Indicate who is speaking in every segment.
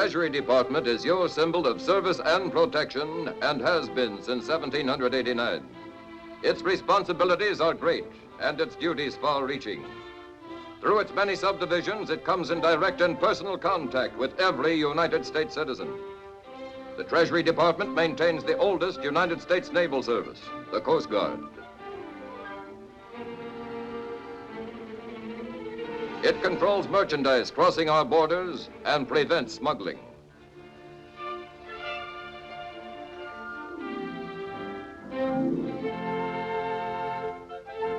Speaker 1: Treasury Department is your symbol of service and protection and has been since 1789. Its responsibilities are great and its duties far-reaching. Through its many subdivisions, it comes in direct and personal contact with every United States citizen. The Treasury Department maintains the oldest United States naval service, the Coast Guard. It controls merchandise crossing our borders and prevents smuggling.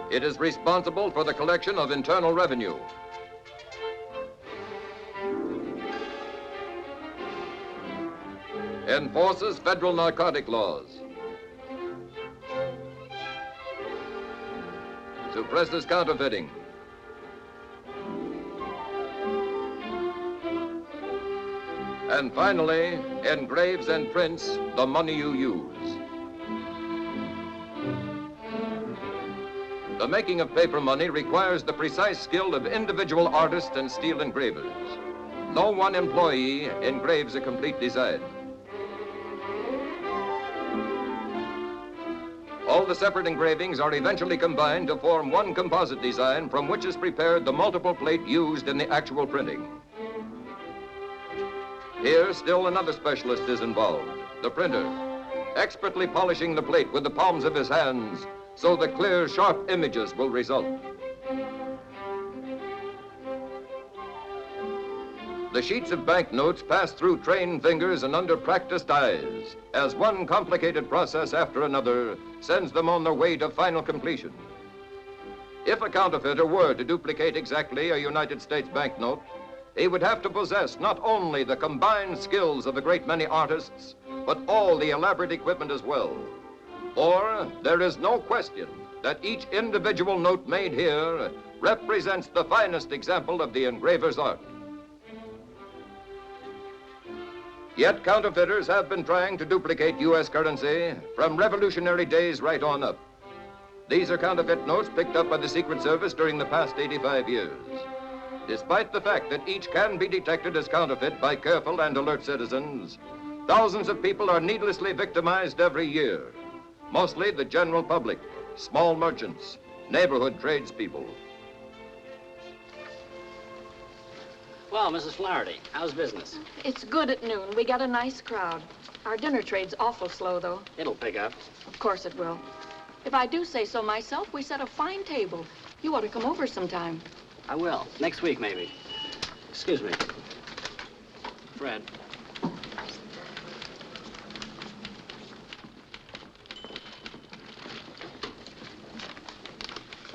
Speaker 1: It is responsible for the collection of internal revenue. Enforces federal narcotic laws. Suppresses counterfeiting. And finally, engraves and prints the money you use. The making of paper money requires the precise skill of individual artists and steel engravers. No one employee engraves a complete design. All the separate engravings are eventually combined to form one composite design from which is prepared the multiple plate used in the actual printing. Here, still another specialist is involved, the printer, expertly polishing the plate with the palms of his hands so the clear, sharp images will result. The sheets of banknotes pass through trained fingers and under practiced eyes as one complicated process after another sends them on their way to final completion. If a counterfeiter were to duplicate exactly a United States banknote, he would have to possess not only the combined skills of a great many artists, but all the elaborate equipment as well. Or there is no question that each individual note made here represents the finest example of the engraver's art. Yet counterfeiters have been trying to duplicate U.S. currency from revolutionary days right on up. These are counterfeit notes picked up by the Secret Service during the past 85 years. Despite the fact that each can be detected as counterfeit by careful and alert citizens, thousands of people are needlessly victimized every year. Mostly the general public, small merchants, neighborhood tradespeople.
Speaker 2: Well, Mrs. Flaherty, how's business?
Speaker 3: It's good at noon. We got a nice crowd. Our dinner trade's awful slow, though.
Speaker 2: It'll pick up.
Speaker 3: Of course it will. If I do say so myself, we set a fine table. You ought to come over sometime.
Speaker 2: I will. Next week, maybe. Excuse me. Fred.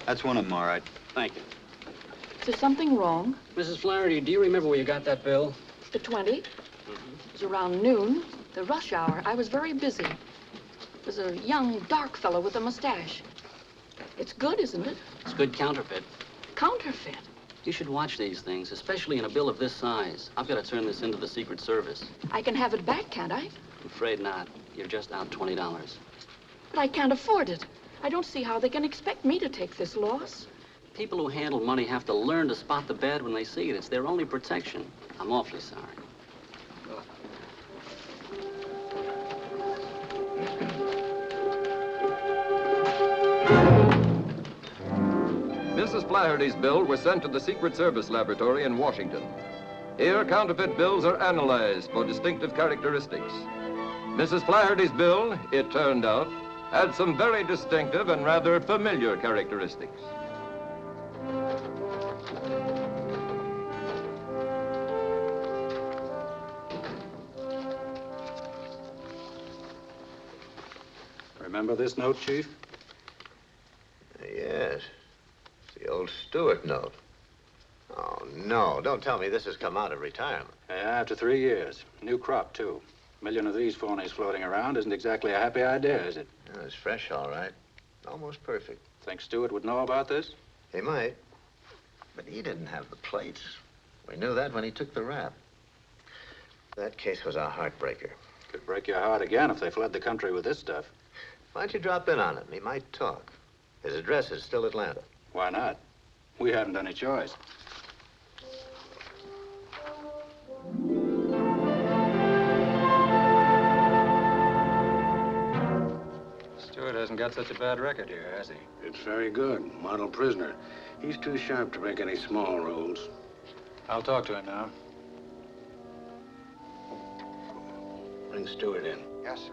Speaker 4: That's one of them, all right.
Speaker 2: Thank you.
Speaker 3: Is there something wrong?
Speaker 2: Mrs. Flaherty, do you remember where you got that bill?
Speaker 3: The 20? It was around noon, the rush hour. I was very busy. It was a young, dark fellow with a mustache. It's good, isn't it?
Speaker 2: It's good counterfeit.
Speaker 3: Counterfeit?
Speaker 2: You should watch these things, especially in a bill of this size. I've got to turn this into the Secret Service.
Speaker 3: I can have it back, can't I?
Speaker 2: I'm afraid not. You're just out $20.
Speaker 3: But I can't afford it. I don't see how they can expect me to take this loss.
Speaker 2: People who handle money have to learn to spot the bad when they see it. It's their only protection. I'm awfully sorry.
Speaker 1: Mrs. Flaherty's bill was sent to the Secret Service laboratory in Washington. Here, counterfeit bills are analyzed for distinctive characteristics. Mrs. Flaherty's bill, it turned out, had some very distinctive and rather familiar characteristics.
Speaker 5: Remember this note, Chief?
Speaker 6: Yes. It's the old Stewart note. Oh, no. Don't tell me this has come out of retirement.
Speaker 5: Yeah, after 3 years. New crop, too. A million of these phonies floating around isn't exactly a happy idea, is it?
Speaker 6: Yeah, it's fresh, all right. Almost perfect.
Speaker 5: Think Stewart would know about this?
Speaker 6: He might. But he didn't have the plates. We knew that when he took the rap. That case was a heartbreaker.
Speaker 5: Could break your heart again if they fled the country with this stuff.
Speaker 6: Why don't you drop in on him? He might talk. His address is still Atlanta.
Speaker 5: Why not? We haven't any choice. got such a bad record here, has he?
Speaker 4: It's very good. Model prisoner. He's too sharp to make any small rolls.
Speaker 5: I'll talk to him now.
Speaker 4: Bring Stewart in.
Speaker 6: Yes, sir.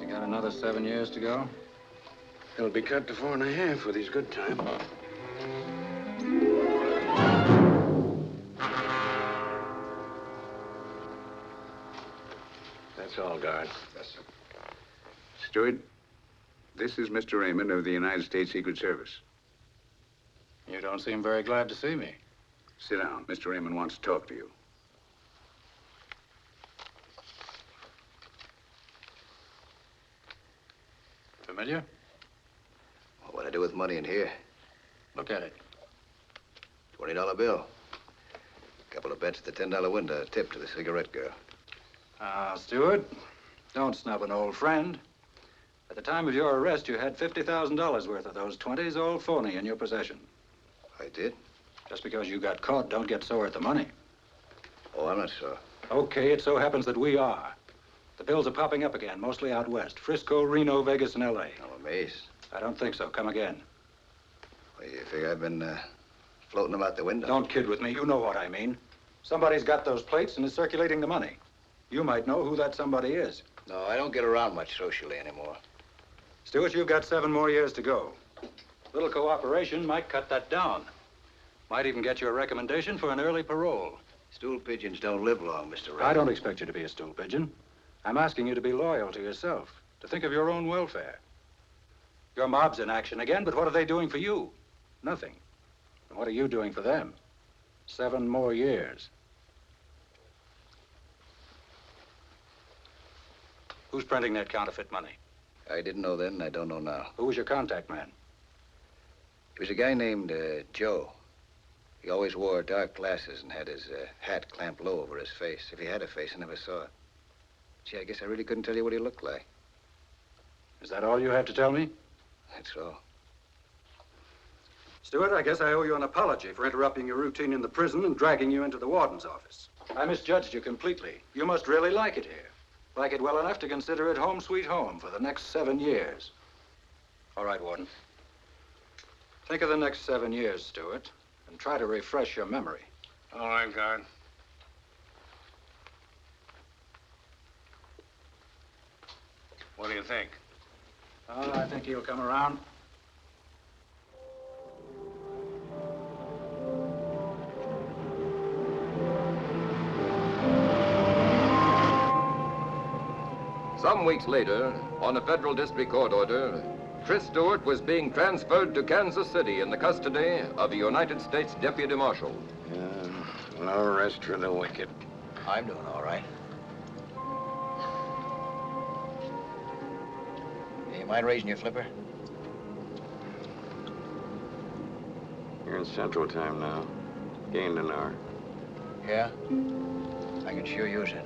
Speaker 5: You got another 7 years to go?
Speaker 4: He'll be cut to 4.5 with his good time. That's all, guard.
Speaker 6: Yes, sir.
Speaker 7: Stewart, this is Mr. Raymond of the United States Secret Service.
Speaker 5: You don't seem very glad to see me.
Speaker 7: Sit down. Mr. Raymond wants to talk to you.
Speaker 5: Familiar?
Speaker 6: What'd I do with money in here?
Speaker 5: Look at it.
Speaker 6: $20 bill. Couple of bets at the $10 window. A tip to the cigarette girl.
Speaker 5: Stewart, don't snub an old friend. At the time of your arrest, you had $50,000 worth of those 20s all phony in your possession.
Speaker 6: I did?
Speaker 5: Just because you got caught, don't get sore at the money.
Speaker 6: Oh, I'm not sure.
Speaker 5: Okay, it so happens that we are. The bills are popping up again, mostly out west. Frisco, Reno, Vegas, and L.A.
Speaker 6: I'm amazed.
Speaker 5: I don't think so. Come again.
Speaker 6: Well, you figure I've been floating them out the window?
Speaker 5: Don't kid with me. You know what I mean. Somebody's got those plates and is circulating the money. You might know who that somebody is.
Speaker 6: No, I don't get around much socially anymore.
Speaker 5: Stewart, you've got 7 more years to go. Little cooperation might cut that down. Might even get you a recommendation for an early parole.
Speaker 6: Stool pigeons don't live long, Mr. Raymond.
Speaker 5: I don't expect you to be a stool pigeon. I'm asking you to be loyal to yourself, to think of your own welfare. Your mob's in action again, but what are they doing for you? Nothing. And what are you doing for them? 7 more years. Who's printing that counterfeit money?
Speaker 6: I didn't know then, and I don't know now.
Speaker 5: Who was your contact man?
Speaker 6: He was a guy named Joe. He always wore dark glasses and had his hat clamped low over his face. If he had a face, I never saw it. Gee, I guess I really couldn't tell you what he looked like.
Speaker 5: Is that all you have to tell me?
Speaker 6: That's all.
Speaker 5: Stewart, I guess I owe you an apology for interrupting your routine in the prison and dragging you into the warden's office. I misjudged you completely. You must really like it here. Like it well enough to consider it home sweet home for the next 7 years. All right, Warden. Think of the next 7 years, Stewart, and try to refresh your memory.
Speaker 4: All right, guard. What do you think?
Speaker 5: Oh, I think he'll come around.
Speaker 1: Some weeks later, on a federal district court order, Chris Stewart was being transferred to Kansas City in the custody of a United States Deputy Marshal.
Speaker 4: No rest for the wicked.
Speaker 6: I'm doing all right. You mind raising your flipper?
Speaker 4: You're in Central Time now. Gained an hour.
Speaker 6: Yeah? I can sure use it.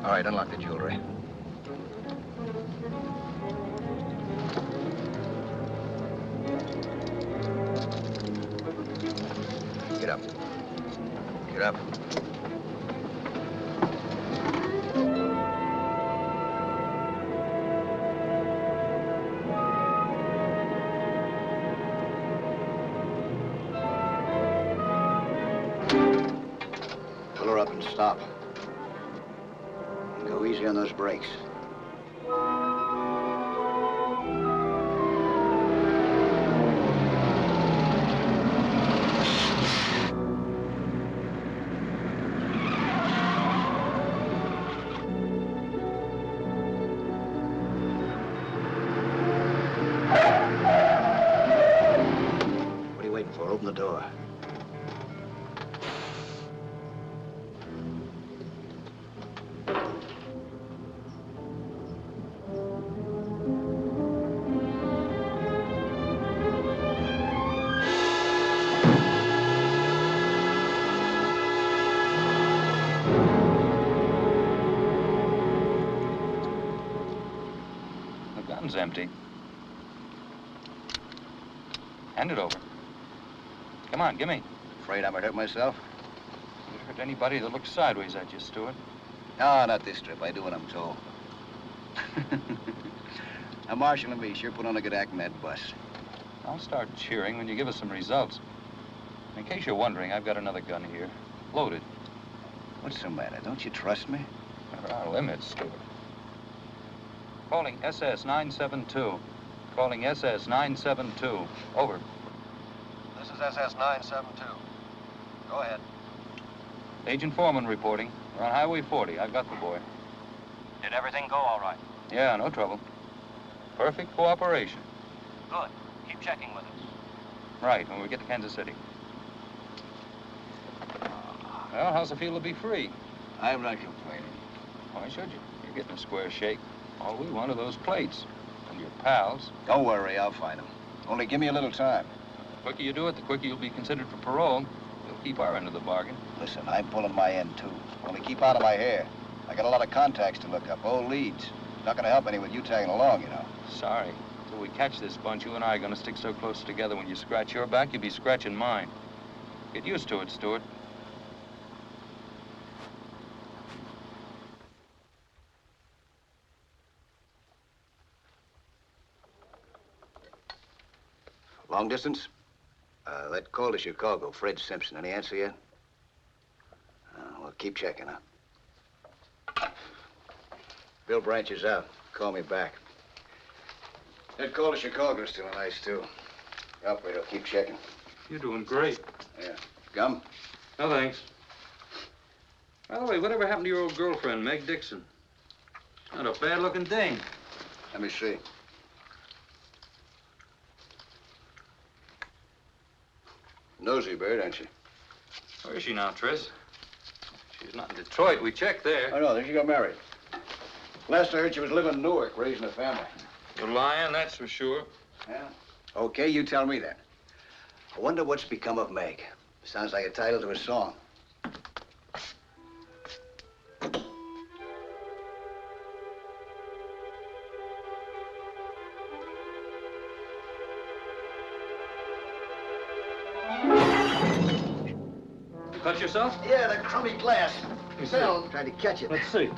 Speaker 6: All right, unlock the jewelry. Get up. Get up. Pull her up and stop. Go easy on those brakes. What are you waiting for? Open the door.
Speaker 8: carton's empty. Hand it over. Come on, give me.
Speaker 6: Afraid I might hurt myself?
Speaker 8: You hurt anybody that looks sideways at you, Stewart.
Speaker 6: No, not this trip. I do what I'm told. Now, Marshal and me sure put on a good act in that bus.
Speaker 8: I'll start cheering when you give us some results. In case you're wondering, I've got another gun here. Loaded.
Speaker 6: What's the matter? Don't you trust me?
Speaker 8: There are limits, Stewart. Calling SS 972. Calling SS 972. Over.
Speaker 1: This is SS 972. Go ahead.
Speaker 8: Agent Foreman reporting. We're on Highway 40. I've got the boy.
Speaker 9: Did everything go all right?
Speaker 8: Yeah, no trouble. Perfect cooperation.
Speaker 9: Good. Keep checking with us.
Speaker 8: Right, when we get to Kansas City. Well, how's it feel to be free?
Speaker 6: I'm not complaining.
Speaker 8: Why should you? You're getting a square shake. All we want are those plates. And your pals.
Speaker 6: Don't worry, I'll find them. Only give me a little time.
Speaker 8: The quicker you do it, the quicker you'll be considered for parole. We'll keep our end of the bargain.
Speaker 6: Listen, I'm pulling my end, too. Only keep out of my hair. I got a lot of contacts to look up, old leads. Not gonna help any with you tagging along, you know.
Speaker 8: Sorry. Till we catch this bunch, you and I are gonna stick so close together. When you scratch your back, you'll be scratching mine. Get used to it, Stewart.
Speaker 6: Long distance? That call to Chicago, Fred Simpson. Any answer yet? Well, keep checking, huh? Bill Branch is out. Call me back. That call to Chicago is still nice, too. Operator, keep checking.
Speaker 8: You're doing great.
Speaker 6: Yeah. Gum?
Speaker 8: No, thanks. By the way, whatever happened to your old girlfriend, Meg Dixon? Not a bad-looking dame.
Speaker 6: Let me see. Nosy bird, aren't you?
Speaker 8: Where is she now, Tris? She's not in Detroit. We checked there.
Speaker 6: Oh, no, then she got married. Last I heard, she was living in Newark, raising a family.
Speaker 8: You're lying, that's for sure.
Speaker 6: Yeah? Okay, you tell me then. I wonder what's become of Meg. Sounds like a title to a song.
Speaker 8: You cut yourself?
Speaker 6: Yeah, the crummy glass. Fell, tried to catch it.
Speaker 8: Let's see.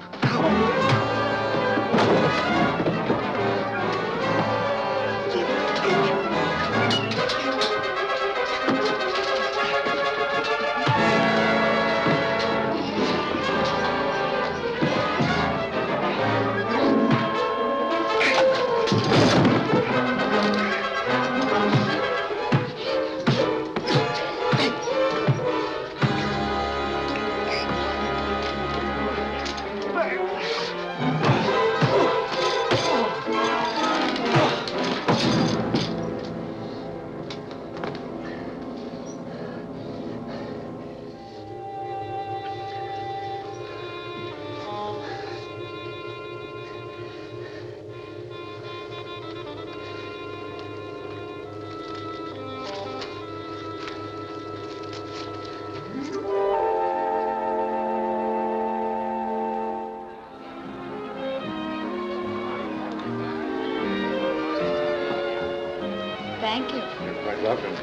Speaker 3: Thank you.
Speaker 6: You're quite welcome.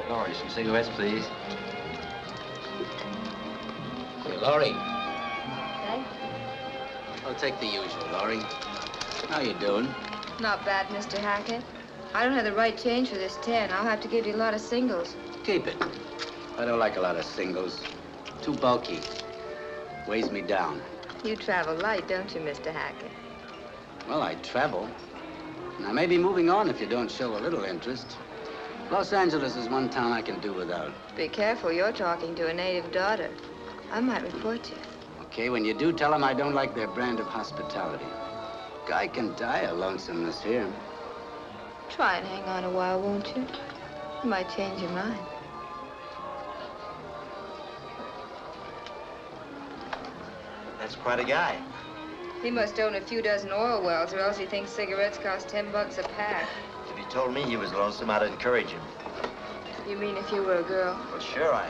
Speaker 2: Laurie, some cigarettes, please. Hey, Laurie.
Speaker 10: Thanks.
Speaker 2: I'll take the usual, Laurie. How you doing?
Speaker 10: Not bad, Mr. Hackett. I don't have the right change for this 10. I'll have to give you a lot of singles.
Speaker 2: Keep it. I don't like a lot of singles. Too bulky. Weighs me down.
Speaker 10: You travel light, don't you, Mr. Hackett?
Speaker 2: Well, I travel. And I may be moving on if you don't show a little interest. Los Angeles is one town I can do without.
Speaker 10: Be careful, you're talking to a native daughter. I might report you.
Speaker 2: Okay, when you do, tell them I don't like their brand of hospitality. Guy can die of lonesomeness here.
Speaker 10: Try and hang on a while, won't you? You might change your mind.
Speaker 9: That's quite a guy.
Speaker 10: He must own a few dozen oil wells, or else he thinks cigarettes cost $10 a pack.
Speaker 11: If he told me he was lonesome, I'd encourage him.
Speaker 10: You mean if you were a girl?
Speaker 11: Well, sure, I...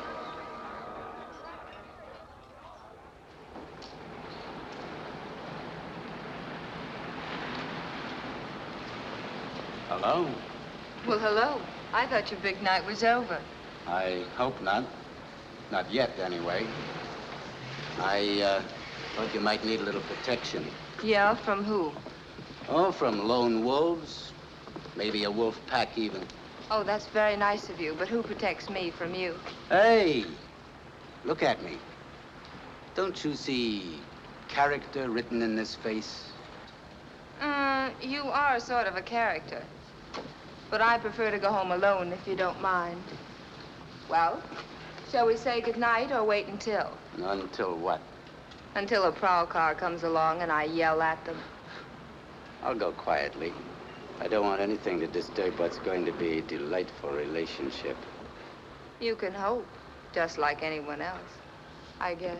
Speaker 2: Hello?
Speaker 10: Well, hello. I thought your big night was over.
Speaker 2: I hope not. Not yet, anyway. I thought you might need a little protection.
Speaker 10: Yeah, from who?
Speaker 2: Oh, from lone wolves. Maybe a wolf pack, even.
Speaker 10: Oh, that's very nice of you, but who protects me from you?
Speaker 2: Hey! Look at me. Don't you see character written in this face?
Speaker 10: You are sort of a character. But I prefer to go home alone, if you don't mind. Well, shall we say goodnight or wait until?
Speaker 2: Until what?
Speaker 10: Until a prowl car comes along and I yell at them.
Speaker 2: I'll go quietly. I don't want anything to disturb what's going to be a delightful relationship.
Speaker 10: You can hope, just like anyone else, I guess.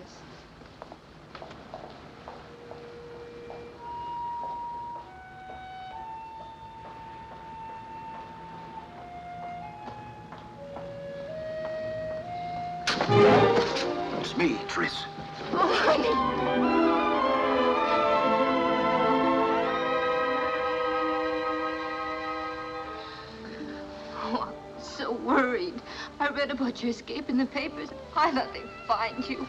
Speaker 6: It's me, Tris.
Speaker 10: Oh, honey. Oh, I'm so worried. I read about your escape in the papers. I thought they'd find you.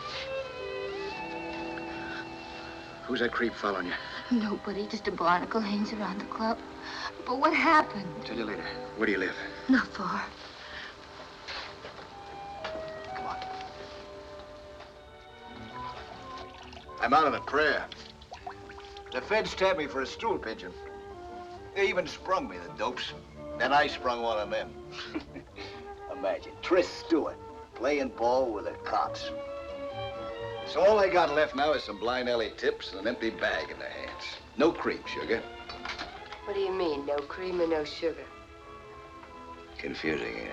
Speaker 6: Who's that creep following you?
Speaker 10: Nobody, just a barnacle hangs around the club. But what happened?
Speaker 6: Tell you later. Where do you live?
Speaker 10: Not far.
Speaker 6: Come on. I'm out of a prayer. The feds tapped me for a stool pigeon. They even sprung me, the dopes. Then I sprung one of them. Imagine, Tris Stewart playing ball with the cops. So all I got left now is some blind alley tips and an empty bag in their hands. No cream, sugar.
Speaker 12: What do you mean, no cream and no sugar?
Speaker 6: Confusing, eh?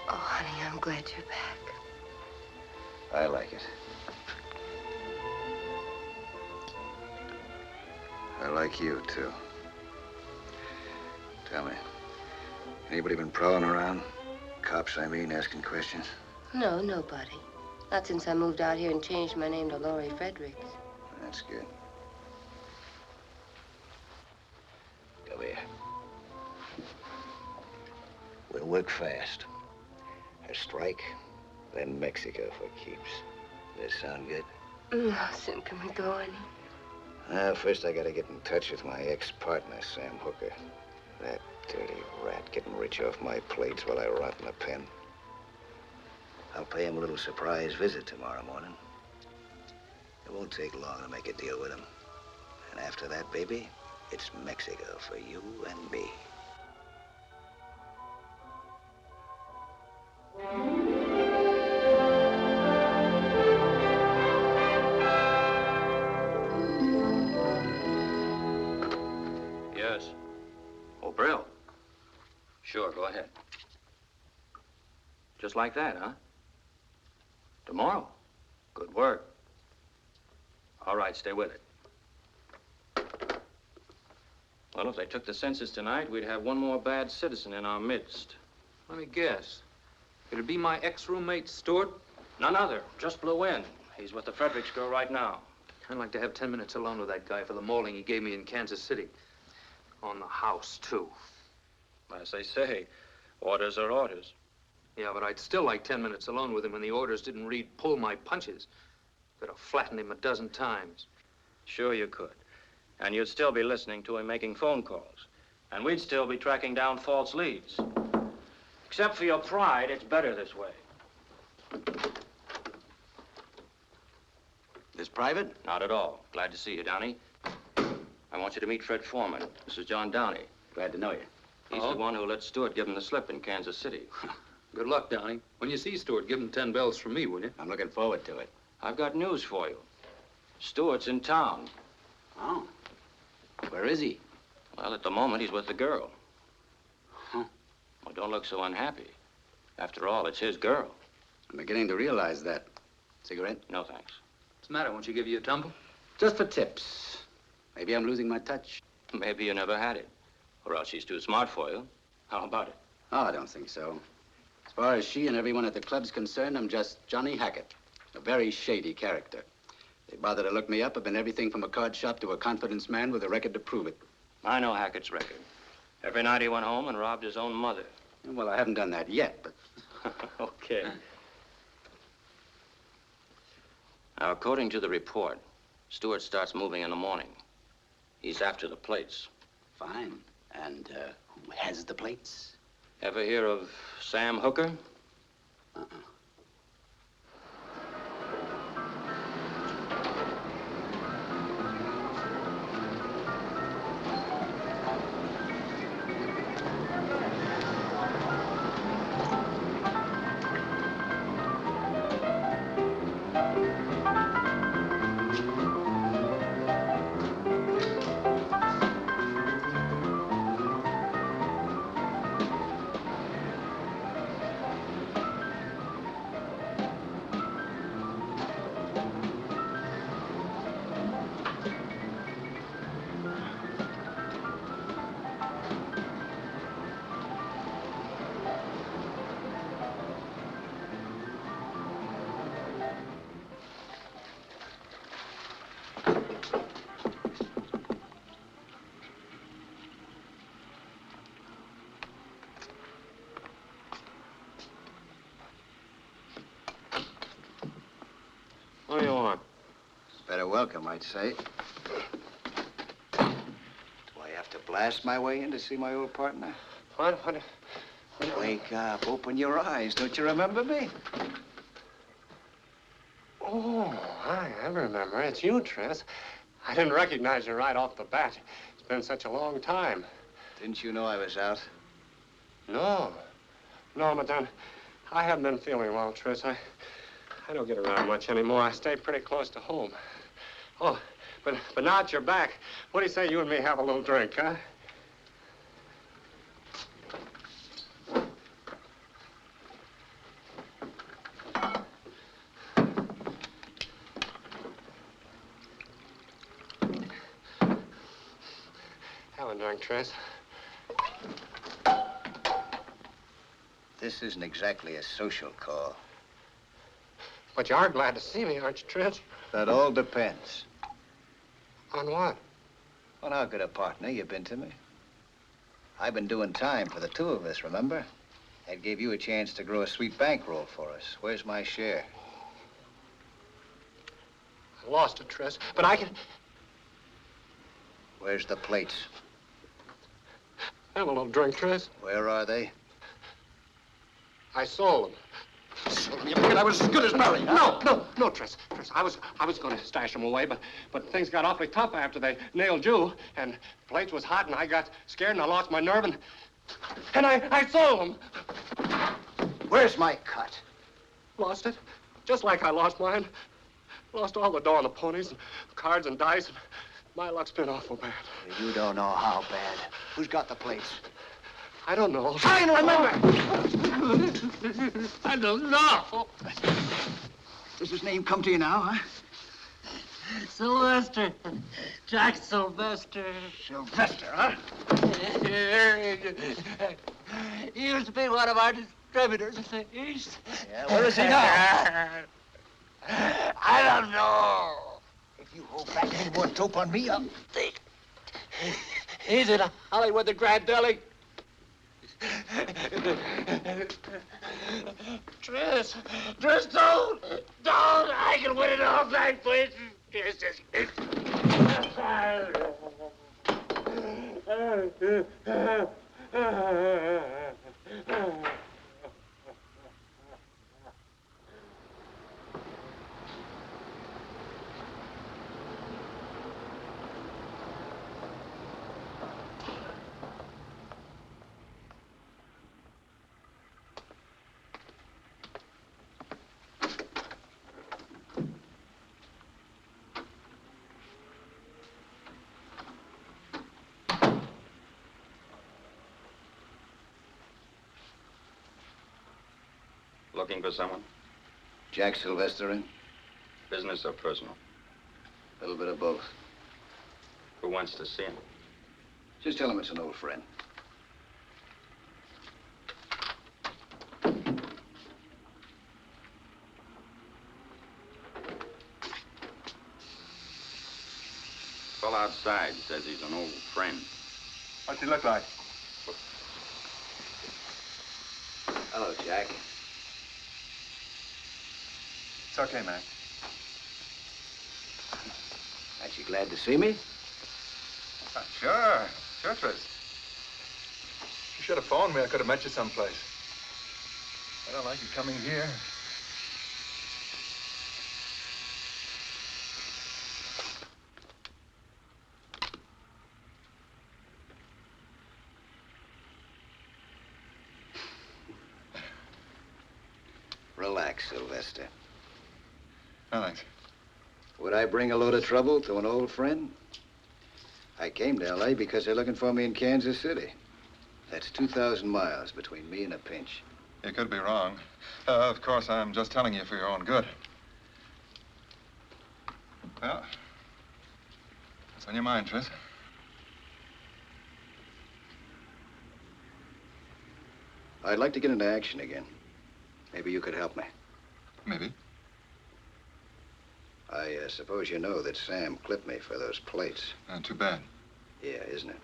Speaker 12: Oh, honey, I'm glad you're back.
Speaker 6: I like it. I like you, too. Tell me, anybody been prowling around? Cops, I mean, asking questions?
Speaker 12: No, nobody. Not since I moved out here and changed my name to Laurie Fredericks.
Speaker 6: That's good. Come here. We'll work fast. A strike, then Mexico for keeps. Does that sound good?
Speaker 12: How soon can we go, honey?
Speaker 6: First I gotta get in touch with my ex-partner, Sam Hooker. That dirty rat getting rich off my plates while I rot in a pen. I'll pay him a little surprise visit tomorrow morning. It won't take long to make a deal with him. And after that, baby, it's Mexico for you and me.
Speaker 8: Yes. Oh, Brill. Sure, go ahead. Just like that, huh? Tomorrow? Good work. All right, stay with it. Well, if they took the census tonight, we'd have one more bad citizen in our midst.
Speaker 13: Let me guess. Could it be my ex-roommate, Stewart?
Speaker 8: None other. Just blew in. He's with the Fredericks girl right now.
Speaker 13: I'd like to have 10 minutes alone with that guy for the mauling he gave me in Kansas City. On the house, too.
Speaker 8: As they say, orders are orders.
Speaker 13: Yeah, but I'd still like 10 minutes alone with him when the orders didn't read pull my punches. Could have flattened him a dozen times.
Speaker 8: Sure you could. And you'd still be listening to him making phone calls. And we'd still be tracking down false leads. Except for your pride, it's better this way.
Speaker 6: This private?
Speaker 8: Not at all. Glad to see you, Downey. I want you to meet Fred Foreman. This is John Downey.
Speaker 2: Glad to know you.
Speaker 8: He's the one who let Stewart give him the slip in Kansas City.
Speaker 13: Good luck, Downey. When you see Stewart, give him 10 bells from me, will you?
Speaker 2: I'm looking forward to it.
Speaker 8: I've got news for you. Stewart's in town.
Speaker 2: Oh. Where is he?
Speaker 8: Well, at the moment, he's with the girl. Huh. Well, don't look so unhappy. After all, it's his girl.
Speaker 2: I'm beginning to realize that. Cigarette?
Speaker 8: No, thanks.
Speaker 13: What's the matter? Won't you give you a tumble?
Speaker 2: Just for tips. Maybe I'm losing my touch.
Speaker 8: Maybe you never had it. Or else she's too smart for you. How about it?
Speaker 2: Oh, I don't think so. As far as she and everyone at the club's concerned, I'm just Johnny Hackett, a very shady character. They bother to look me up. I've been everything from a card shop to a confidence man with a record to prove it.
Speaker 8: I know Hackett's record. Every night he went home and robbed his own mother.
Speaker 2: Well, I haven't done that yet, but...
Speaker 8: Okay. Now, according to the report, Stewart starts moving in the morning. He's after the plates.
Speaker 2: Fine. And who has the plates?
Speaker 8: Ever hear of Sam Hooker?
Speaker 2: Uh-uh.
Speaker 8: What do you want?
Speaker 6: Better welcome, I'd say. Do I have to blast my way in to see my old partner?
Speaker 8: What?
Speaker 6: Wake up. Open your eyes. Don't you remember me?
Speaker 14: Oh, I remember. It's you, Tris. I didn't recognize you right off the bat. It's been such a long time.
Speaker 6: Didn't you know I was out?
Speaker 14: No. No, Madame. I haven't been feeling well, Tris. I don't get around much anymore. I stay pretty close to home. Oh, but now that you're back, what do you say you and me have a little drink, huh? Have a drink, Tris.
Speaker 6: This isn't exactly a social call.
Speaker 14: But you are glad to see me, aren't you, Tris?
Speaker 6: That all depends.
Speaker 14: On what?
Speaker 6: On how good a partner you've been to me. I've been doing time for the two of us, remember? That gave you a chance to grow a sweet bankroll for us. Where's my share?
Speaker 14: I lost it, Tris, but I can...
Speaker 6: Where's the plates?
Speaker 14: Have a little drink, Tris.
Speaker 6: Where are they?
Speaker 14: I sold them. Sold me a kid I was as good as married. No, Tris. I was going to stash them away, but things got awfully tough after they nailed you, and the plates was hot, and I got scared, and I lost my nerve, and I sold them.
Speaker 6: Where's my cut?
Speaker 14: Lost it, just like I lost mine. Lost all the dough on the ponies, and cards and dice, and my luck's been awful bad.
Speaker 6: You don't know how bad. Who's got the plates?
Speaker 14: I don't know.
Speaker 6: Try and remember!
Speaker 14: I don't know.
Speaker 6: Does his name come to you now, huh?
Speaker 15: Sylvester. Jack Sylvester.
Speaker 6: Sylvester, huh?
Speaker 15: He used to be one of our distributors in the East.
Speaker 6: Yeah, where is he now?
Speaker 15: I don't know.
Speaker 6: If you hold back any more dope on me, I'll...
Speaker 15: He's in Hollywood, the Grand Deli. Tris, don't! I can win it all back, please.
Speaker 8: Looking for someone?
Speaker 6: Jack Sylvester in?
Speaker 8: Business or personal?
Speaker 6: A little bit of both.
Speaker 8: Who wants to see him?
Speaker 6: Just tell him it's an old friend.
Speaker 7: Fellow outside says he's an old friend.
Speaker 16: What's he look like?
Speaker 6: Hello, Jack.
Speaker 16: It's okay, man.
Speaker 6: Aren't you glad to see me?
Speaker 16: Sure, Tris. You should have phoned me. I could have met you someplace. I don't like you coming here.
Speaker 6: Relax, Sylvester.
Speaker 16: No, thanks.
Speaker 6: Would I bring a load of trouble to an old friend? I came to L.A. because they're looking for me in Kansas City. That's 2,000 miles between me and a pinch.
Speaker 16: You could be wrong. Of course, I'm just telling you for your own good. Well, what's on your mind, Tris?
Speaker 6: I'd like to get into action again. Maybe you could help me.
Speaker 16: Maybe.
Speaker 6: I suppose you know that Sam clipped me for those plates.
Speaker 16: Too bad.
Speaker 6: Yeah, isn't it?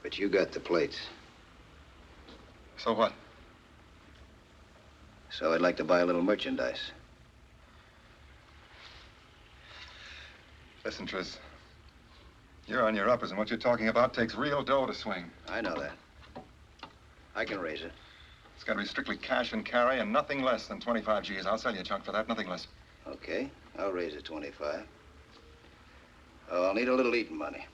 Speaker 6: But you got the plates.
Speaker 16: So what?
Speaker 6: So I'd like to buy a little merchandise.
Speaker 16: Listen, Tris. You're on your uppers, and what you're talking about takes real dough to swing.
Speaker 6: I know that. I can raise it.
Speaker 16: It's got to be strictly cash and carry and nothing less than 25 G's. I'll sell you a chunk for that, nothing less.
Speaker 6: Okay, I'll raise it 25. Oh, I'll need a little eating money.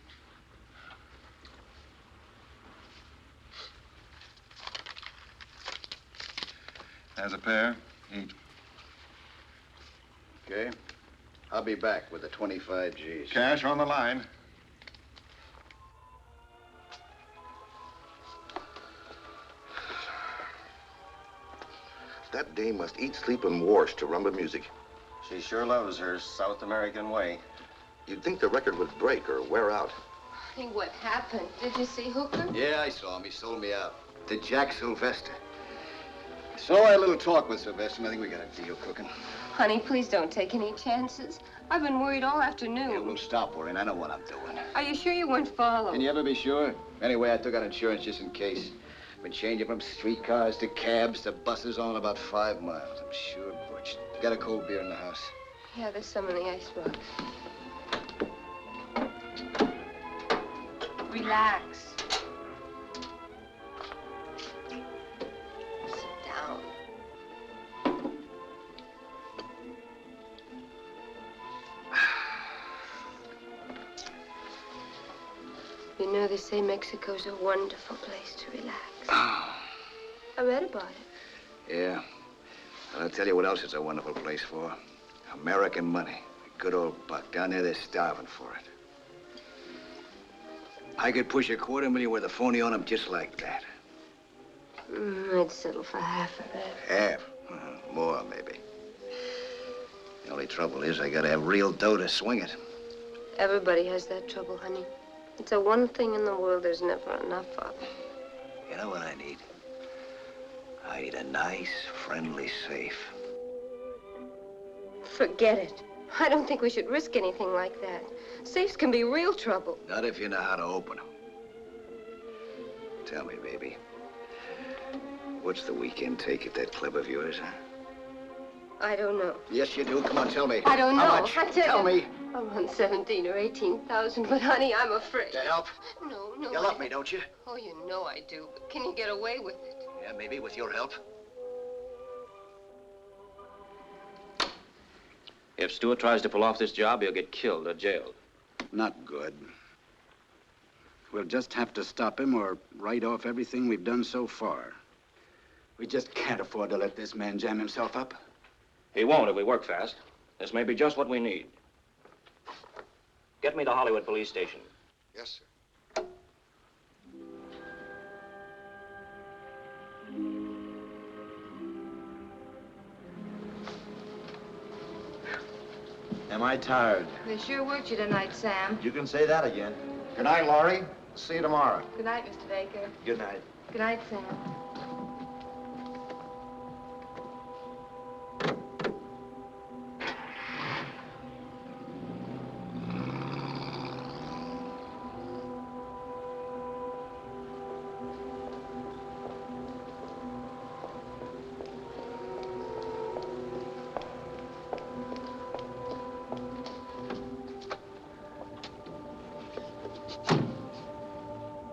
Speaker 16: There's a pair. Eat.
Speaker 6: Okay. I'll be back with the 25 G's.
Speaker 16: Cash on the line.
Speaker 17: That dame must eat, sleep, and wash to rumba music.
Speaker 11: She sure loves her South American way.
Speaker 17: You'd think the record would break or wear out.
Speaker 12: Hey, what happened? Did you see Hooker?
Speaker 6: Yeah, I saw him. He sold me out. To Jack Sylvester. So I had a little talk with Sylvester, and I think we got a deal cooking.
Speaker 12: Honey, please don't take any chances. I've been worried all afternoon.
Speaker 6: Yeah, we'll stop worrying. I know what I'm doing.
Speaker 12: Are you sure you weren't followed?
Speaker 6: Can you ever be sure? Anyway, I took out insurance just in case. Been changing from streetcars to cabs to buses all in about 5 miles. I'm sure butched. Got a cold beer in the house.
Speaker 12: Yeah, there's some in the icebox. Relax. Sit down. You know, they say Mexico's a wonderful place to relax. I read about it.
Speaker 6: Yeah. Well, I'll tell you what else it's a wonderful place for. American money. A good old buck. Down there, they're starving for it. I could push $250,000 with a phony on them just like that.
Speaker 12: I'd settle for half of that.
Speaker 6: Half? More, maybe. The only trouble is I gotta have real dough to swing it.
Speaker 12: Everybody has that trouble, honey. It's the one thing in the world there's never enough of.
Speaker 6: You know what I need? I need a nice, friendly safe.
Speaker 12: Forget it. I don't think we should risk anything like that. Safes can be real trouble.
Speaker 6: Not if you know how to open them. Tell me, baby. What's the weekend take at that club of yours, huh?
Speaker 12: I don't know.
Speaker 6: Yes, you do. Come on, tell me.
Speaker 12: I don't know.
Speaker 6: How much? Tell me.
Speaker 12: Around 17 or 18,000, but honey, I'm afraid.
Speaker 6: To help?
Speaker 12: No.
Speaker 6: You love me, don't you?
Speaker 12: Oh, you know I do, but can you get away with it?
Speaker 6: Yeah, maybe with your help.
Speaker 8: If Stewart tries to pull off this job, he'll get killed or jailed.
Speaker 2: Not good. We'll just have to stop him or write off everything we've done so far. We just can't afford to let this man jam himself up.
Speaker 8: He won't if we work fast. This may be just what we need. Get me to Hollywood Police Station.
Speaker 17: Yes, sir.
Speaker 18: Am I tired?
Speaker 10: They sure worked you tonight, Sam.
Speaker 18: You can say that again. Good night, Laurie. See you tomorrow.
Speaker 10: Good night, Mr. Baker.
Speaker 18: Good night.
Speaker 10: Good night, Sam.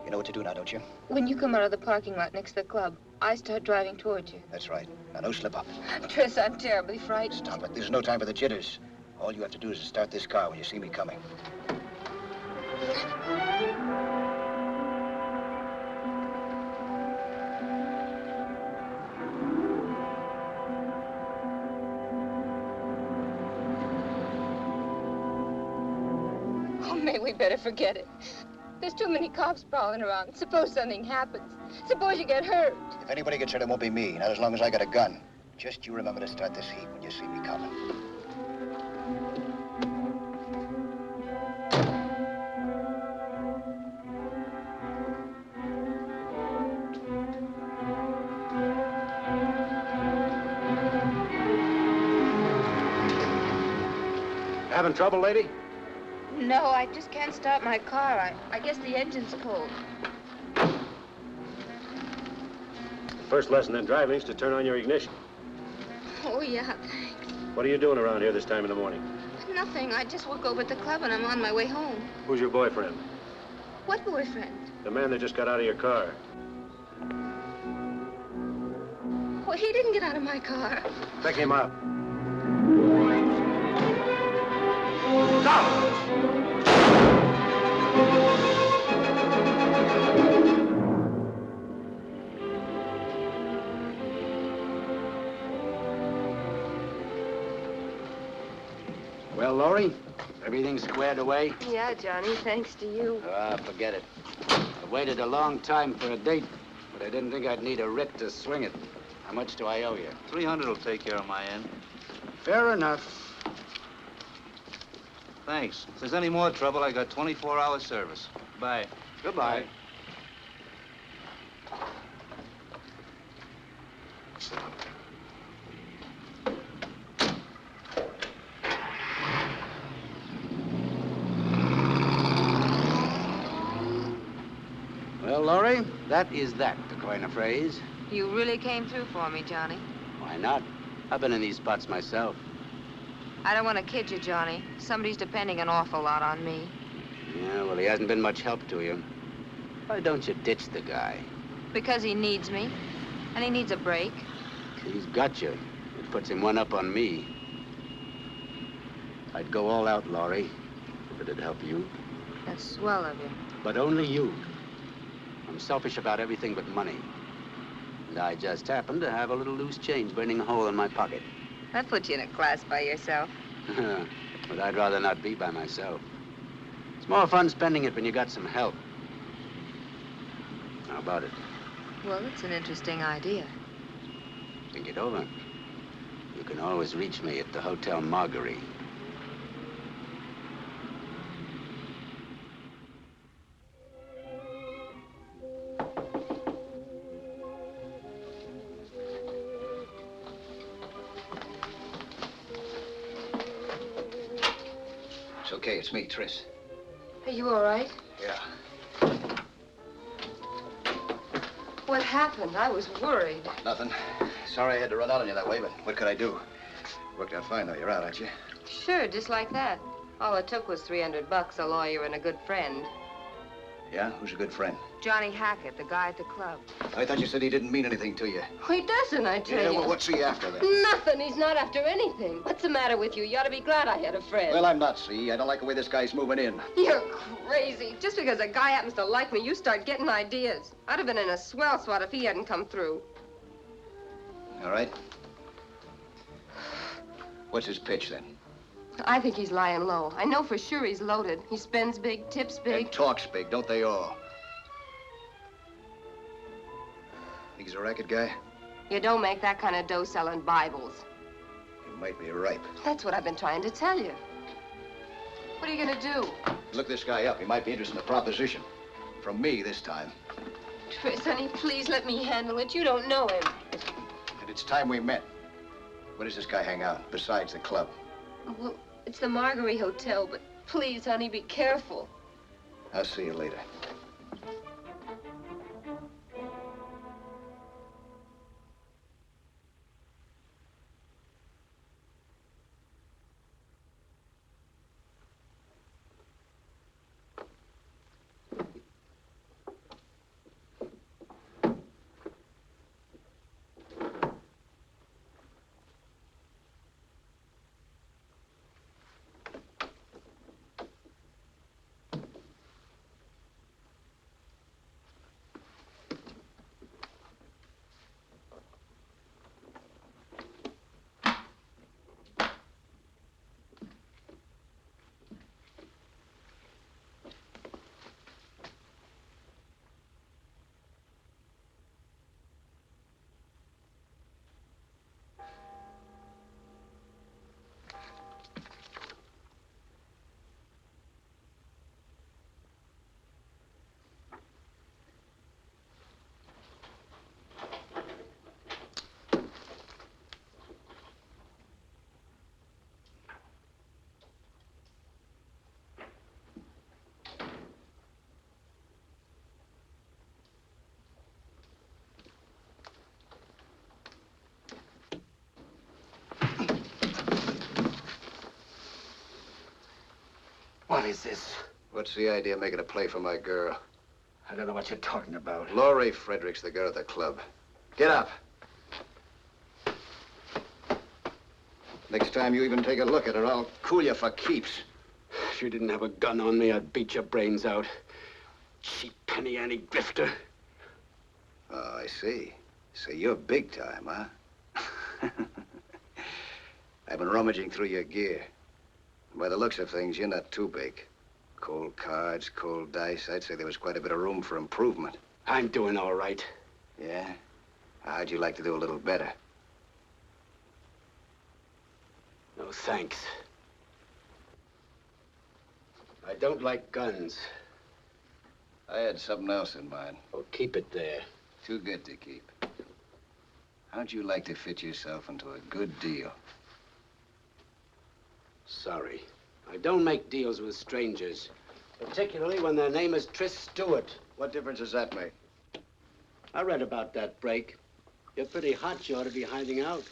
Speaker 6: You know what to do now, don't you?
Speaker 10: When you come out of the parking lot next to the club, I start driving towards you.
Speaker 6: That's right. Now, no slip up.
Speaker 10: Tris, I'm terribly frightened.
Speaker 6: Stop it. There's no time for the jitters. All you have to do is start this car when you see me coming.
Speaker 10: Oh, May, we better forget it. There's too many cops prowling around. Suppose something happens. Suppose you get hurt.
Speaker 6: If anybody gets hurt, it won't be me. Not as long as I got a gun. Just you remember to start this heat when you see me coming.
Speaker 2: Having trouble, lady?
Speaker 10: No, I just can't start my car. I guess the engine's cold.
Speaker 19: The first lesson in driving is to turn on your ignition.
Speaker 10: Oh, yeah, thanks.
Speaker 19: What are you doing around here this time in the morning?
Speaker 10: Nothing. I just work over at the club and I'm on my way home.
Speaker 19: Who's your boyfriend?
Speaker 10: What boyfriend?
Speaker 19: The man that just got out of your car.
Speaker 10: Well, he didn't get out of my car.
Speaker 19: Pick him up.
Speaker 2: Well, Laurie, everything squared away?
Speaker 12: Yeah, Johnny, thanks to you.
Speaker 2: Ah, forget it. I waited a long time for a date, but I didn't think I'd need a writ to swing it. How much do I owe you?
Speaker 18: 300 will take care of my end.
Speaker 2: Fair enough.
Speaker 18: Thanks. If there's any more trouble, I got 24-hour service. Bye.
Speaker 2: Goodbye. Well, Laurie, that is that, to coin a phrase.
Speaker 10: You really came through for me, Johnny.
Speaker 2: Why not? I've been in these spots myself.
Speaker 10: I don't want to kid you, Johnny. Somebody's depending an awful lot on me.
Speaker 2: Yeah, well, he hasn't been much help to you. Why don't you ditch the guy?
Speaker 10: Because he needs me, and he needs a break.
Speaker 2: He's got you. It puts him one up on me. I'd go all out, Laurie, if it'd help you.
Speaker 10: That's swell of you.
Speaker 2: But only you. I'm selfish about everything but money. And I just happen to have a little loose change burning a hole in my pocket.
Speaker 10: That puts you in a class by yourself.
Speaker 2: But I'd rather not be by myself. It's more fun spending it when you got some help. How about it?
Speaker 10: Well, it's an interesting idea.
Speaker 2: Think it over. You can always reach me at the Hotel Marguerite.
Speaker 6: It's okay. It's me, Tris.
Speaker 12: Are you all right?
Speaker 6: Yeah.
Speaker 12: What happened? I was worried.
Speaker 6: Nothing. Sorry I had to run out on you that way, but what could I do? Worked out fine, though. You're out, aren't you?
Speaker 12: Sure, just like that. All it took was $300, a lawyer, and a good friend.
Speaker 6: Yeah? Who's a good friend?
Speaker 10: Johnny Hackett, the guy at the club.
Speaker 6: I thought you said he didn't mean anything to you.
Speaker 12: He doesn't, I tell
Speaker 6: Yeah,
Speaker 12: you.
Speaker 6: well, what's he after, then?
Speaker 12: Nothing. He's not after anything. What's the matter with you? You ought to be glad I had a friend.
Speaker 6: Well, I'm not, see? I don't like the way this guy's moving in.
Speaker 12: You're crazy. Just because a guy happens to like me, you start getting ideas. I'd have been in a swell swat if he hadn't come through.
Speaker 6: All right. What's his pitch, then?
Speaker 12: I think he's lying low. I know for sure he's loaded. He spends big, tips big.
Speaker 6: And talks big, don't they all? Think he's a racket guy?
Speaker 12: You don't make that kind of dough selling Bibles.
Speaker 6: He might be ripe.
Speaker 12: That's what I've been trying to tell you.
Speaker 3: What are you gonna do?
Speaker 6: Look this guy up. He might be interested in the proposition. From me this time.
Speaker 12: Tris, honey, please let me handle it. You don't know him.
Speaker 6: And it's time we met. Where does this guy hang out, besides the club?
Speaker 12: Oh, well, it's the Marguerite Hotel, but please, honey, be careful.
Speaker 6: I'll see you later.
Speaker 2: What is this?
Speaker 6: What's the idea of making a play for my girl?
Speaker 2: I don't know what you're talking about.
Speaker 6: Laurie Frederick's the girl at the club. Get up. Next time you even take a look at her, I'll cool you for keeps.
Speaker 2: If you didn't have a gun on me, I'd beat your brains out. Cheap penny ante grifter.
Speaker 6: Oh, I see. So you're big time, huh? I've been rummaging through your gear. By the looks of things, you're not too big. Cold cards, cold dice. I'd say there was quite a bit of room for improvement.
Speaker 2: I'm doing all right.
Speaker 6: Yeah? How'd you like to do a little better?
Speaker 2: No, thanks. I don't like guns.
Speaker 6: I had something else in mind.
Speaker 2: Oh, keep it there.
Speaker 6: Too good to keep. How'd you like to fit yourself into a good deal?
Speaker 2: Sorry. I don't make deals with strangers. Particularly when their name is Tris Stewart.
Speaker 6: What difference does that make?
Speaker 2: I read about that break. You're pretty hot. You ought to be hiding out.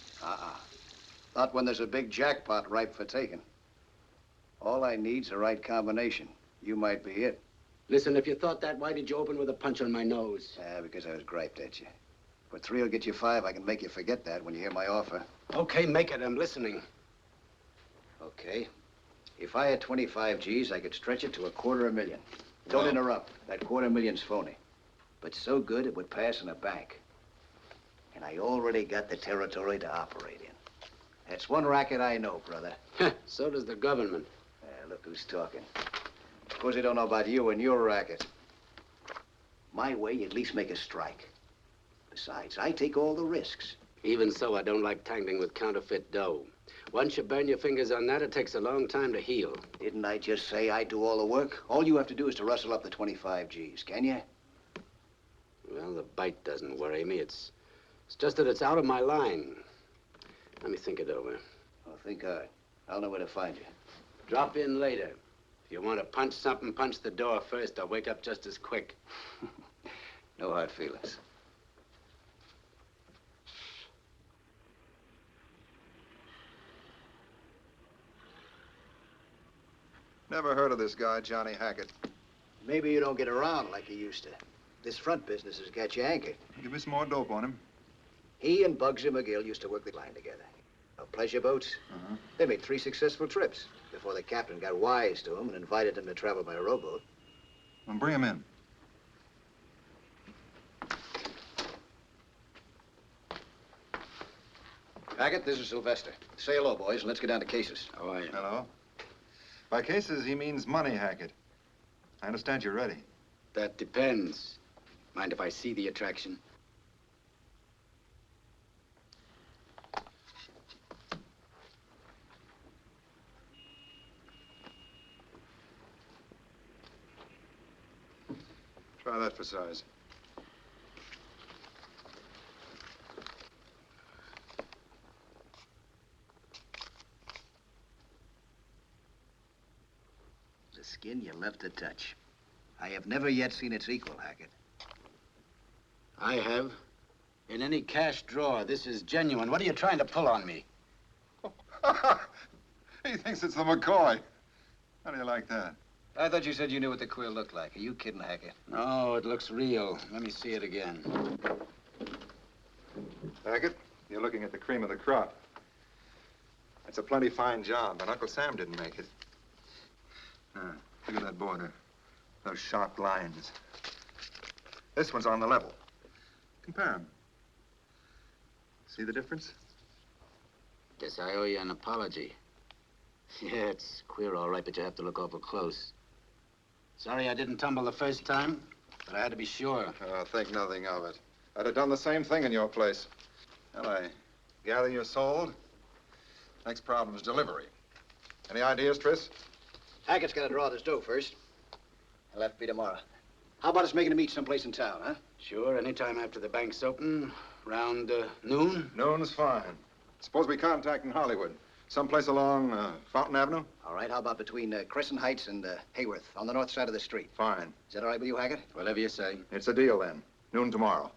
Speaker 6: Not when there's a big jackpot ripe for taking. All I need's the right combination. You might be it.
Speaker 2: Listen, if you thought that, why did you open with a punch on my nose?
Speaker 6: Because I was griped at you. For 3 will get you 5, I can make you forget that when you hear my offer.
Speaker 2: Okay, make it. I'm listening.
Speaker 6: Okay. If I had 25 G's, I could stretch it to $250,000. Don't interrupt. That $250,000's phony. But so good it would pass in a bank. And I already got the territory to operate in. That's one racket I know, brother.
Speaker 2: So does the government.
Speaker 6: Look who's talking. Of course, they don't know about you and your racket. My way, you at least make a strike. Besides, I take all the risks.
Speaker 2: Even so, I don't like tangling with counterfeit dough. Once you burn your fingers on that, it takes a long time to heal.
Speaker 6: Didn't I just say I do all the work? All you have to do is to rustle up the 25 G's, can you?
Speaker 2: Well, the bite doesn't worry me. It's just that it's out of my line. Let me think it over.
Speaker 6: Oh, think hard. I'll know where to find you.
Speaker 2: Drop in later. If you want to punch something, punch the door first. I'll wake up just as quick.
Speaker 6: No hard feelings.
Speaker 16: Never heard of this guy, Johnny Hackett.
Speaker 6: Maybe you don't get around like you used to. This front business has got you anchored.
Speaker 16: Give me some more dope on him.
Speaker 6: He and Bugsy McGill used to work the line together. Pleasure boats. They made 3 successful trips before the captain got wise to him and invited him to travel by rowboat.
Speaker 16: Well, bring him in.
Speaker 6: Hackett, this is Sylvester. Say hello, boys, and let's get down to cases.
Speaker 2: How are you?
Speaker 16: Hello. By cases, he means money, Hackett. I understand you're ready.
Speaker 2: That depends. Mind if I see the attraction?
Speaker 16: Try that for size.
Speaker 6: The skin you love to touch. I have never yet seen its equal, Hackett.
Speaker 2: I have. In any cash drawer, this is genuine. What are you trying to pull on me?
Speaker 16: He thinks it's the McCoy. How do you like that?
Speaker 6: I thought you said you knew what the quill looked like. Are you kidding, Hackett?
Speaker 2: No, it looks real. Let me see it again.
Speaker 16: Hackett, you're looking at the cream of the crop. It's a plenty fine job, but Uncle Sam didn't make it. Look at that border. Those sharp lines. This one's on the level. Compare them. See the difference?
Speaker 2: Guess I owe you an apology. Yeah, it's queer, all right, but you have to look awful close. Sorry I didn't tumble the first time, but I had to be sure.
Speaker 16: Oh, think nothing of it. I'd have done the same thing in your place. Well, I gather you're sold. Next problem is delivery. Any ideas, Tris?
Speaker 6: Hackett's got to draw this dough first. He'll have to be tomorrow. How about us making a meet someplace in town, huh?
Speaker 2: Sure, anytime after the bank's open, around noon.
Speaker 16: Noon's fine. Suppose we contact in Hollywood. Someplace along Fountain Avenue?
Speaker 6: All right, how about between Crescent Heights and Hayworth, on the north side of the street?
Speaker 16: Fine.
Speaker 6: Is that all right with you, Hackett?
Speaker 2: Whatever you say.
Speaker 16: It's a deal, then. Noon tomorrow.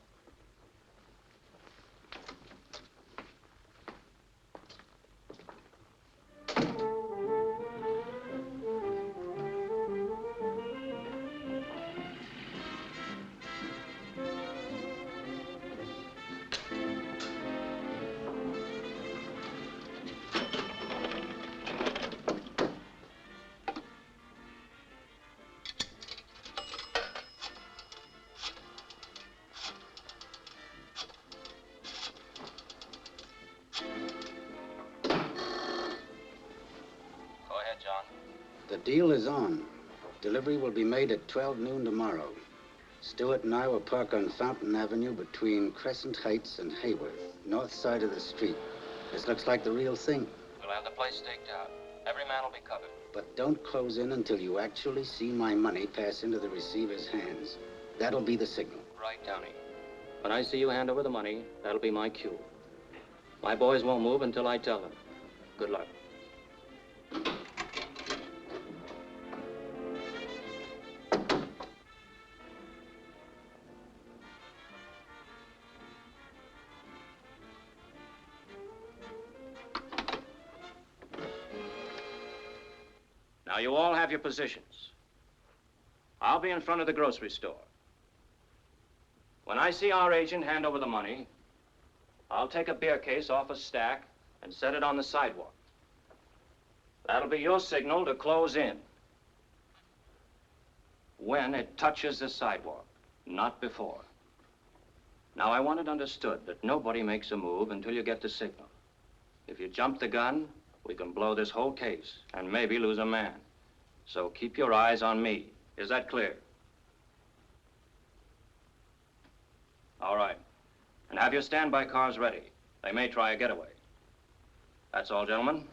Speaker 2: The deal is on. Delivery will be made at 12 noon tomorrow. Stewart and I will park on Fountain Avenue between Crescent Heights and Hayworth, north side of the street. This looks like the real thing.
Speaker 8: We'll have the place staked out. Every man will be covered.
Speaker 2: But don't close in until you actually see my money pass into the receiver's hands. That'll be the signal.
Speaker 8: Right, Downey. When I see you hand over the money, that'll be my cue. My boys won't move until I tell them. Good luck. Now, you all have your positions. I'll be in front of the grocery store. When I see our agent hand over the money, I'll take a beer case off a stack and set it on the sidewalk. That'll be your signal to close in. When it touches the sidewalk, not before. Now, I want it understood that nobody makes a move until you get the signal. If you jump the gun, we can blow this whole case and maybe lose a man. So keep your eyes on me. Is that clear? All right. And have your standby cars ready. They may try a getaway. That's all, gentlemen.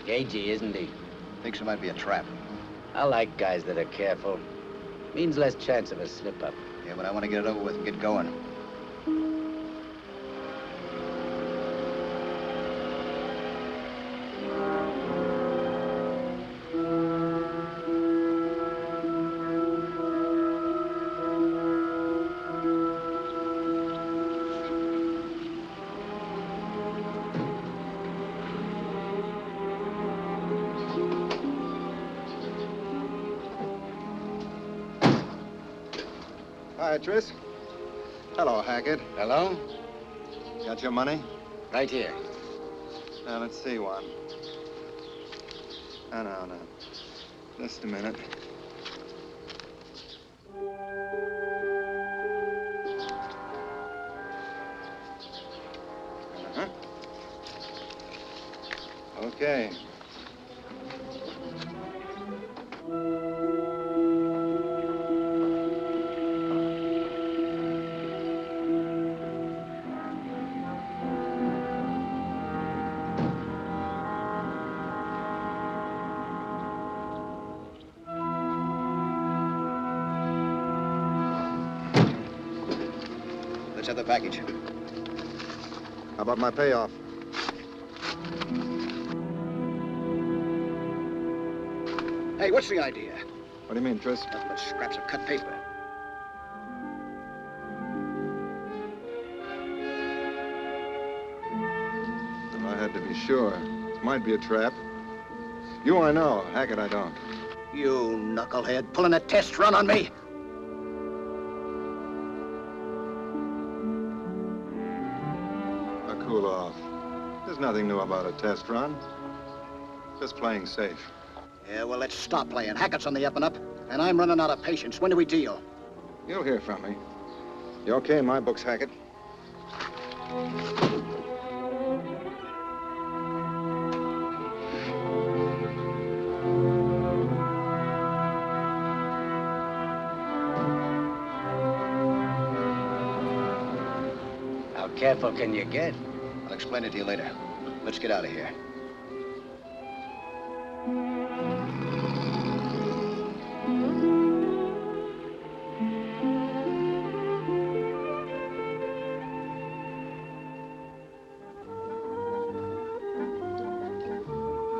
Speaker 2: Cagey, isn't he?
Speaker 6: Thinks it might be a trap.
Speaker 2: I like guys that are careful. Means less chance of a slip-up.
Speaker 6: Yeah, but I want to get it over with and get going. Hi, Tris. Hello, Hackett.
Speaker 2: Hello?
Speaker 6: Got your money?
Speaker 2: Right here.
Speaker 16: Now, let's see one. Oh, no. Just a minute. Uh-huh. Okay.
Speaker 6: Let's have the package.
Speaker 16: How about my payoff?
Speaker 6: Hey, what's the idea?
Speaker 16: What do you mean, Tris?
Speaker 6: Nothing but scraps of cut paper.
Speaker 16: If I had to be sure. It might be a trap. You I know. Hackett I don't.
Speaker 6: You knucklehead, pulling a test run on me?
Speaker 16: Now, cool off. There's nothing new about a test run. Just playing safe.
Speaker 6: Yeah, well, let's stop playing. Hackett's on the up and up, and I'm running out of patience. When do we deal?
Speaker 16: You'll hear from me. You okay in my books, Hackett?
Speaker 2: How careful can you get?
Speaker 6: I'll explain it to you later. Let's get out of here.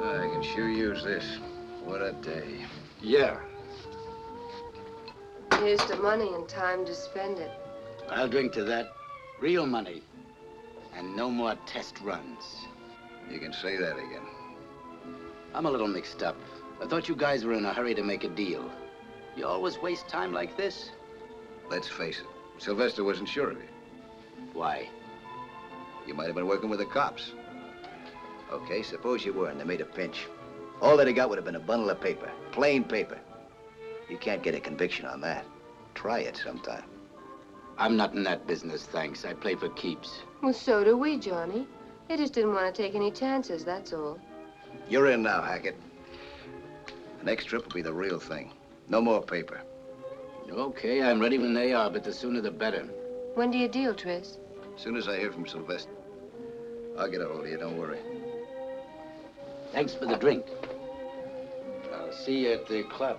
Speaker 6: I can sure use this. What a day.
Speaker 16: Yeah.
Speaker 12: Here's the money and time to spend it.
Speaker 2: I'll drink to that. Real money. And no more test runs.
Speaker 6: You can say that again.
Speaker 2: I'm a little mixed up. I thought you guys were in a hurry to make a deal. You always waste time like this?
Speaker 6: Let's face it. Sylvester wasn't sure of you.
Speaker 2: Why?
Speaker 6: You might have been working with the cops. Okay, suppose you were and they made a pinch. All that he got would have been a bundle of paper. Plain paper. You can't get a conviction on that. Try it sometime.
Speaker 2: I'm not in that business, thanks. I play for keeps.
Speaker 12: Well, so do we, Johnny. They just didn't want to take any chances, that's all.
Speaker 6: You're in now, Hackett. The next trip will be the real thing. No more paper.
Speaker 2: Okay, I'm ready when they are, but the sooner the better.
Speaker 12: When do you deal, Tris?
Speaker 6: As soon as I hear from Sylvester, I'll get a hold of you, don't worry.
Speaker 2: Thanks for the drink. I'll see you at the club.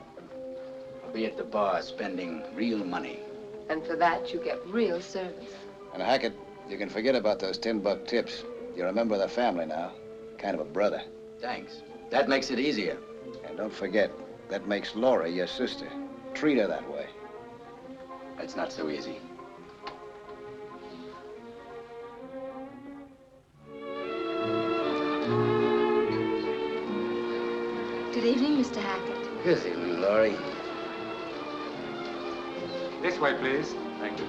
Speaker 2: I'll be at the bar spending real money.
Speaker 12: And for that, you get real service.
Speaker 6: And Hackett, you can forget about those $10 tips. You're a member of the family now. Kind of a brother.
Speaker 2: Thanks. That makes it easier.
Speaker 6: And don't forget, that makes Laura your sister. Treat her that way.
Speaker 2: That's not so easy.
Speaker 12: Good evening, Mr. Hackett.
Speaker 2: Good evening, Laurie.
Speaker 20: This way, please. Thank you.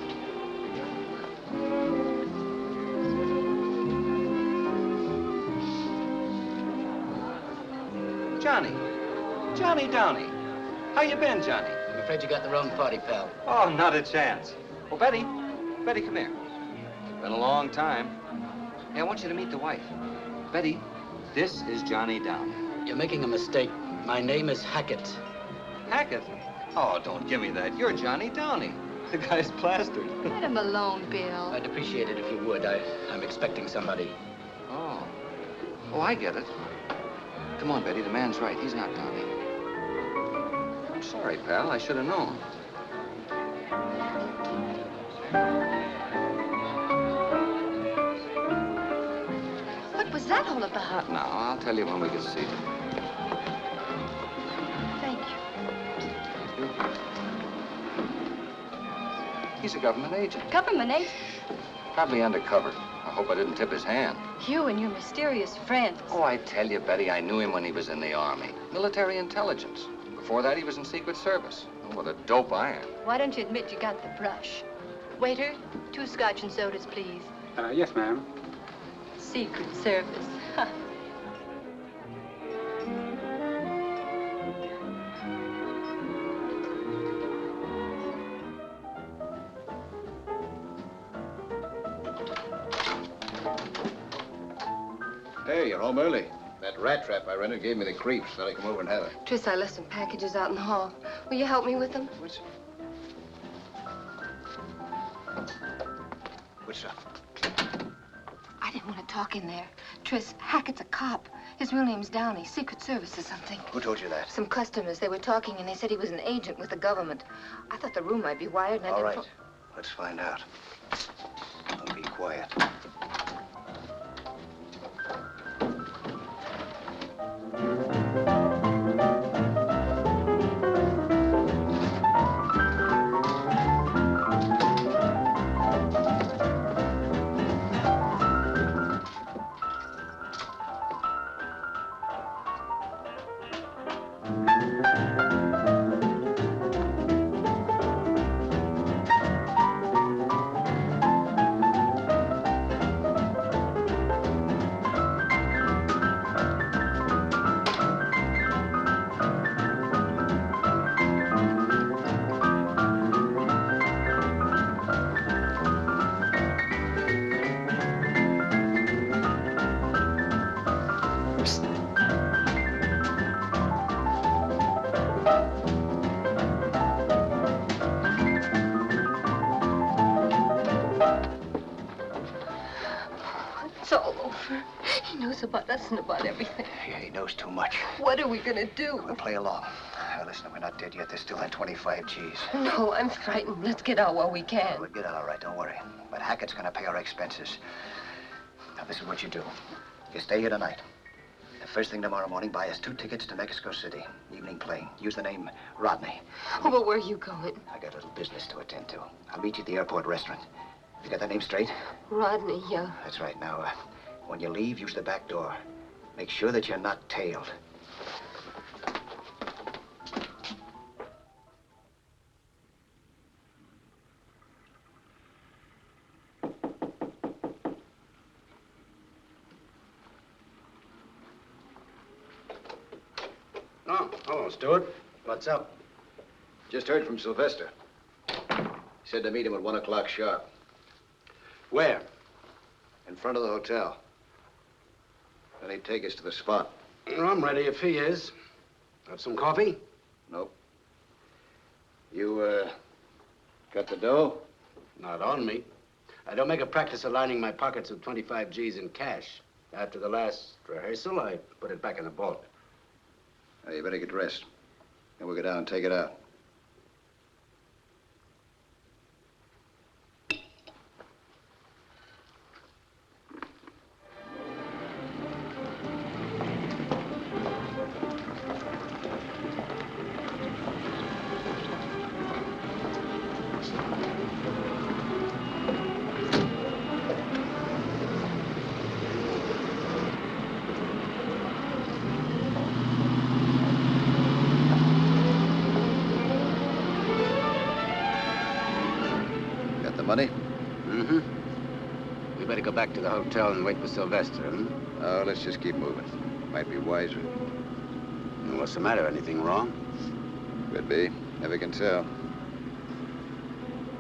Speaker 18: Johnny. Johnny Downey. How you been, Johnny?
Speaker 2: I'm afraid you got the wrong party, pal.
Speaker 18: Oh, not a chance. Well, Betty. Betty, come here. Been a long time. Hey, I want you to meet the wife. Betty, this is Johnny Downey.
Speaker 2: You're making a mistake. My name is Hackett.
Speaker 18: Hackett? Oh, don't give me that. You're Johnny Downey. The guy's plastered.
Speaker 3: Let him alone, Bill.
Speaker 2: I'd appreciate it if you would. I'm expecting somebody.
Speaker 18: Oh. Oh, I get it. Come on, Betty. The man's right. He's not Donnie. I'm sorry, pal. I should have known.
Speaker 12: What was that all about?
Speaker 18: Not now. I'll tell you when we get seated.
Speaker 12: Thank you.
Speaker 18: He's a government agent.
Speaker 12: Government agent?
Speaker 18: Probably undercover. I hope I didn't tip his hand.
Speaker 12: You and your mysterious friends.
Speaker 18: Oh, I tell you, Betty, I knew him when he was in the Army. Military intelligence. Before that, he was in Secret Service. Oh, what a dope iron.
Speaker 12: Why don't you admit you got the brush? Waiter, 2 scotch and sodas, please.
Speaker 20: Yes, ma'am.
Speaker 12: Secret Service.
Speaker 6: Hey, you're home early. That rat trap I rented gave me the creeps. Thought I'd come over and have it.
Speaker 12: Tris, I left some packages out in the hall. Will you help me with them?
Speaker 6: What's up?
Speaker 12: I didn't want to talk in there. Tris, Hackett's a cop. His real name's Downey, Secret Service or something.
Speaker 6: Who told you that?
Speaker 12: Some customers. They were talking, and they said he was an agent with the government. I thought the room might be wired, and I
Speaker 6: All
Speaker 12: didn't...
Speaker 6: right. Let's find out. Don't be quiet.
Speaker 12: It's all over. He knows about us and about everything.
Speaker 6: Yeah, he knows too much.
Speaker 12: What are we gonna do?
Speaker 6: We'll play along. Listen, we're not dead yet. There's still that 25 G's.
Speaker 12: No, I'm frightened. Let's get out while we can.
Speaker 6: We'll get out all right, don't worry. But Hackett's gonna pay our expenses. Now, this is what you do. You stay here tonight. The first thing tomorrow morning, buy us 2 tickets to Mexico City. Evening plane. Use the name Rodney.
Speaker 12: Oh, but where are you going?
Speaker 6: I got a little business to attend to. I'll meet you at the airport restaurant. You got that name straight?
Speaker 12: Rodney, yeah.
Speaker 6: That's right. Now, when you leave, use the back door. Make sure that you're not tailed.
Speaker 2: Oh, hello, Stewart. What's up?
Speaker 6: Just heard from Sylvester. He said to meet him at 1 o'clock sharp.
Speaker 2: Where?
Speaker 6: In front of the hotel. Then he'd take us to the spot.
Speaker 2: Well, I'm ready if he is. Have some coffee?
Speaker 6: Nope. You, got the dough?
Speaker 2: Not on me. I don't make a practice of lining my pockets with 25 G's in cash. After the last rehearsal, I put it back in the vault.
Speaker 6: Now, you better get dressed. Then we'll go down and take it out. Money?
Speaker 2: Mm-hmm. We better go back to the hotel and wait for Sylvester, huh?
Speaker 6: Oh, let's just keep moving. Might be wiser.
Speaker 2: What's the matter? Anything wrong?
Speaker 6: Could be. Never can tell.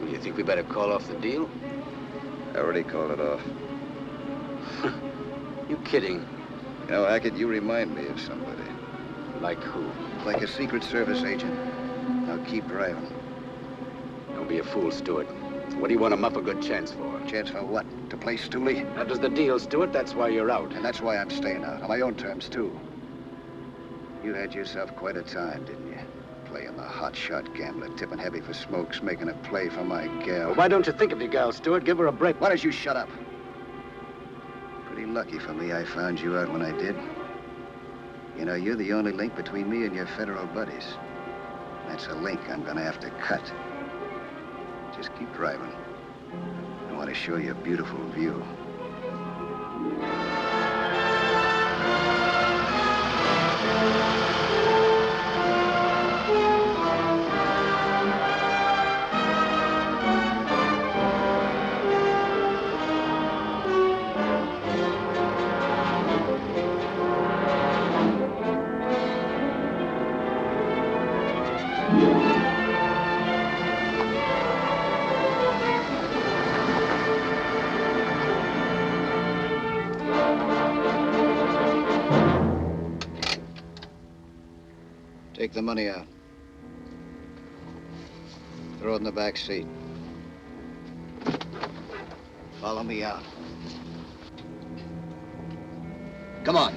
Speaker 2: You think we better call off the deal?
Speaker 6: I already called it off.
Speaker 2: You kidding?
Speaker 6: You know, Hackett, you remind me of somebody.
Speaker 2: Like who?
Speaker 6: Like a Secret Service agent. Now keep driving.
Speaker 2: Don't be a fool, Stewart. What do you want him up a good chance for?
Speaker 6: Chance for what? To play Stooley?
Speaker 2: That was the deal, Stewart. That's why you're out.
Speaker 6: And that's why I'm staying out. On my own terms, too. You had yourself quite a time, didn't you? Playing the hotshot gambler, tipping heavy for smokes, making a play for my gal.
Speaker 2: Well, why don't you think of your gal, Stewart? Give her a break.
Speaker 6: Why don't you shut up? Pretty lucky for me I found you out when I did. You know, you're the only link between me and your federal buddies. That's a link I'm gonna have to cut. Just keep driving. I want to show you a beautiful view. Take the money out. Throw it in the back seat. Follow me out. Come on.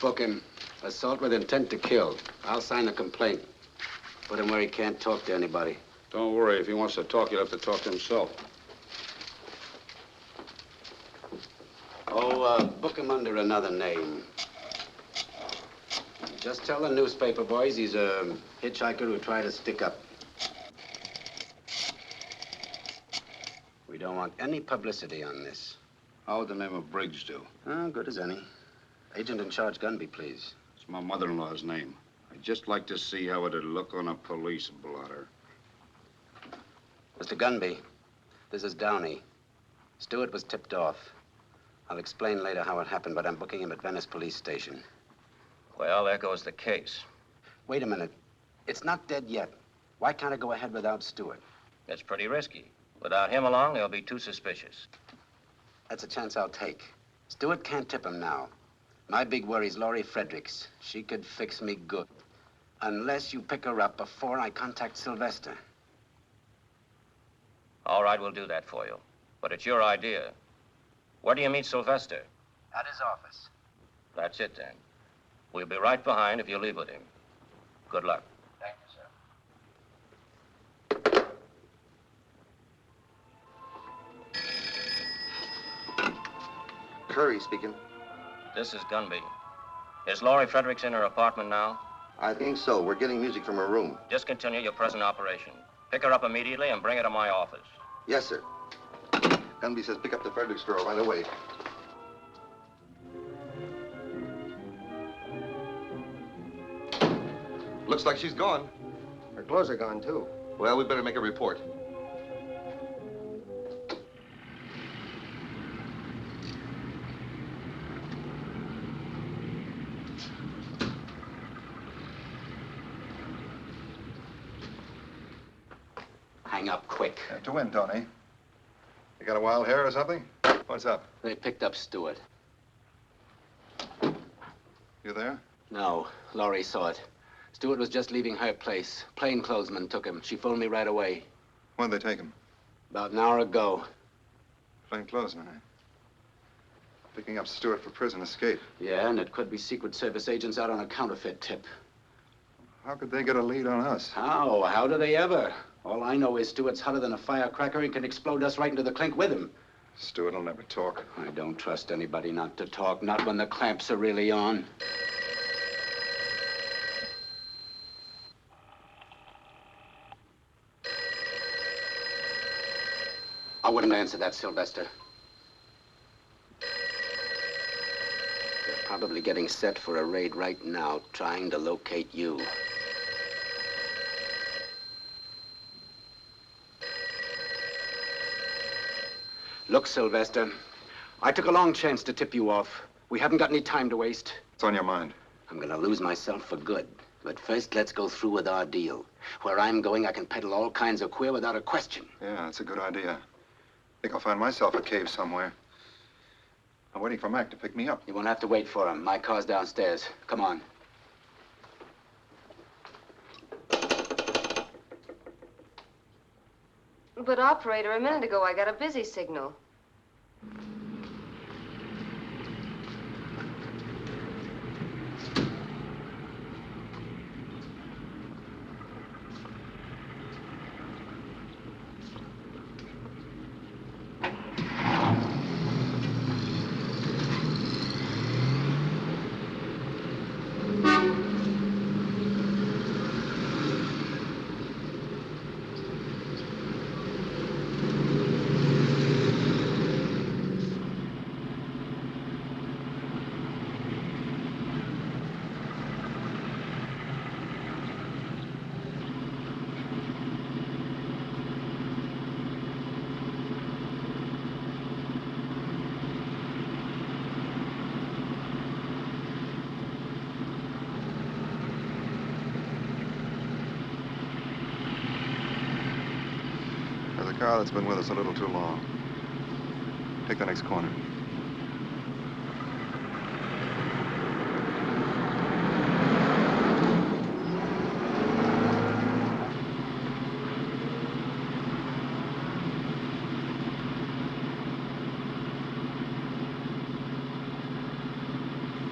Speaker 2: Book him. Assault with intent to kill. I'll sign the complaint. Put him where he can't talk to anybody.
Speaker 7: Don't worry. If he wants to talk, he'll have to talk to himself.
Speaker 2: Oh, book him under another name. Just tell the newspaper boys he's a hitchhiker who tried to stick up. We don't want any publicity on this.
Speaker 7: How would the name of Briggs do?
Speaker 2: Oh, good as any. Agent in charge, Gunby, please.
Speaker 7: It's my mother-in-law's name. I'd just like to see how it'd look on a police blotter.
Speaker 2: Mr. Gunby, this is Downey. Stewart was tipped off. I'll explain later how it happened, but I'm booking him at Venice Police Station.
Speaker 8: Well, there goes the case.
Speaker 2: Wait a minute. It's not dead yet. Why can't I go ahead without Stewart?
Speaker 8: It's pretty risky. Without him along, they'll be too suspicious.
Speaker 2: That's a chance I'll take. Stewart can't tip him now. My big worry's Laurie Fredericks. She could fix me good. Unless you pick her up before I contact Sylvester.
Speaker 8: All right, we'll do that for you. But it's your idea. Where do you meet Sylvester?
Speaker 2: At his office.
Speaker 8: That's it, then. We'll be right behind if you leave with him. Good luck.
Speaker 2: Thank you, sir.
Speaker 17: Curry speaking.
Speaker 8: This is Gunby. Is Laurie Fredericks in her apartment now?
Speaker 17: I think so. We're getting music from her room.
Speaker 8: Discontinue your present operation. Pick her up immediately and bring her to my office.
Speaker 17: Yes, sir. Gunby says pick up the Fredericks girl right away. Looks like she's gone.
Speaker 19: Her clothes are gone, too.
Speaker 17: Well, we better make a report.
Speaker 2: Hang up quick.
Speaker 16: Have to win, Tony. You got a wild hair or something? What's up?
Speaker 2: They picked up Stewart.
Speaker 16: You there?
Speaker 2: No, Laurie saw it. Stewart was just leaving her place. Plainclothesman took him. She phoned me right away.
Speaker 16: When'd they take him?
Speaker 2: About an hour ago.
Speaker 16: Plainclothesman, eh? Picking up Stewart for prison escape.
Speaker 2: Yeah, and it could be Secret Service agents out on a counterfeit tip.
Speaker 16: How could they get a lead on us?
Speaker 2: How? How do they ever? All I know is Stewart's hotter than a firecracker and can explode us right into the clink with him.
Speaker 16: Stewart will never talk.
Speaker 2: I don't trust anybody not to talk, not when the clamps are really on. I wouldn't answer that, Sylvester. probably getting set for a raid right now, trying to locate you. Look, Sylvester, I took a long chance to tip you off. We haven't got any time to waste.
Speaker 16: What's on your mind?
Speaker 2: I'm gonna lose myself for good. But first, let's go through with our deal. Where I'm going, I can peddle all kinds of queer without a question.
Speaker 16: Yeah, that's a good idea. I think I'll find myself a cave somewhere. I'm waiting for Mac to pick me up.
Speaker 2: You won't have to wait for him. My car's downstairs. Come on.
Speaker 12: But, operator, a minute ago I got a busy signal.
Speaker 16: There's a car that's been with us a little too long. Take the next corner.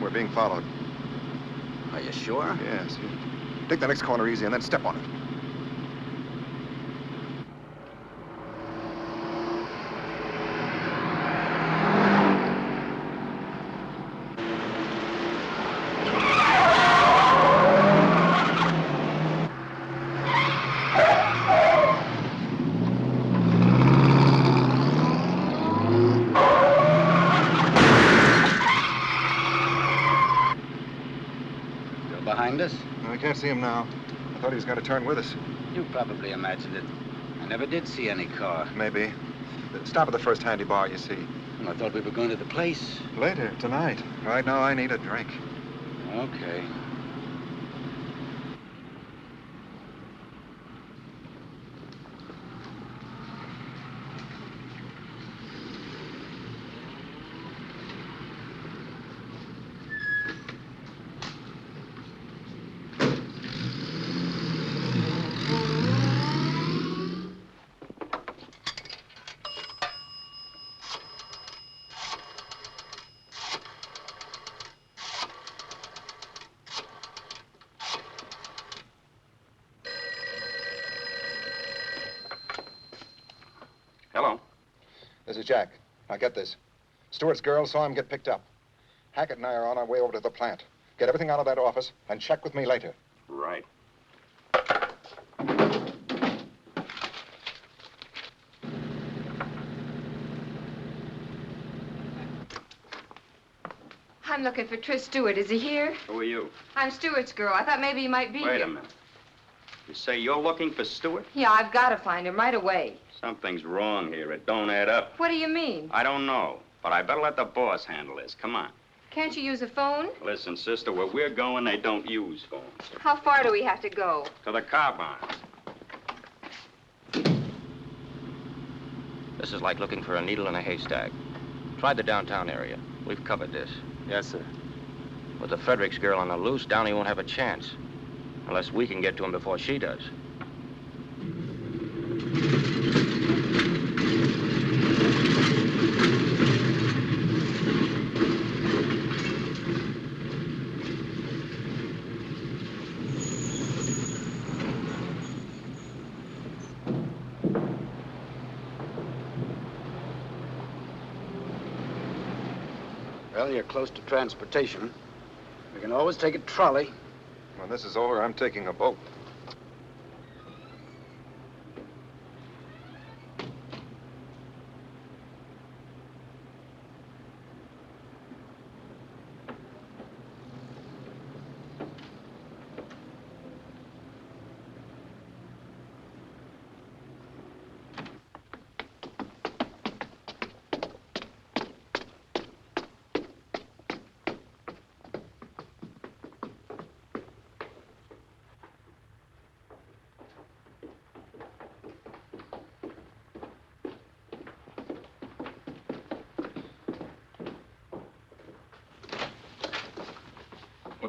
Speaker 16: We're being followed.
Speaker 2: Are you sure?
Speaker 16: Yes. Take the next corner easy and then step on it.
Speaker 2: Behind us?
Speaker 16: No, I can't see him now. I thought he was going to turn with us.
Speaker 2: You probably imagined it. I never did see any car.
Speaker 16: Maybe. Stop at the first handy bar you see.
Speaker 2: Well, I thought we were going to the place.
Speaker 16: Later, tonight. Right now, I need a drink.
Speaker 2: Okay.
Speaker 8: Hello.
Speaker 16: This is Jack. Now get this. Stewart's girl saw him get picked up. Hackett and I are on our way over to the plant. Get everything out of that office and check with me later.
Speaker 8: Right.
Speaker 10: I'm looking for Tris Stewart. Is he here?
Speaker 8: Who are you?
Speaker 10: I'm Stewart's girl. I thought maybe he might be here.
Speaker 8: Wait a minute. You say you're looking for Stewart?
Speaker 10: Yeah, I've got to find him right away.
Speaker 8: Something's wrong here. It don't add up.
Speaker 10: What do you mean?
Speaker 8: I don't know, but I better let the boss handle this. Come on.
Speaker 10: Can't you use a phone?
Speaker 8: Listen, sister, where we're going, they don't use phones.
Speaker 10: How far do we have to go?
Speaker 8: To the car barn.
Speaker 9: This is like looking for a needle in a haystack. Try the downtown area. We've covered this.
Speaker 18: Yes, sir.
Speaker 9: With the Fredericks girl on the loose, Downey won't have a chance. Unless we can get to him before she does.
Speaker 2: Well, you're close to transportation. We can always take a trolley.
Speaker 16: When this is over, I'm taking a boat.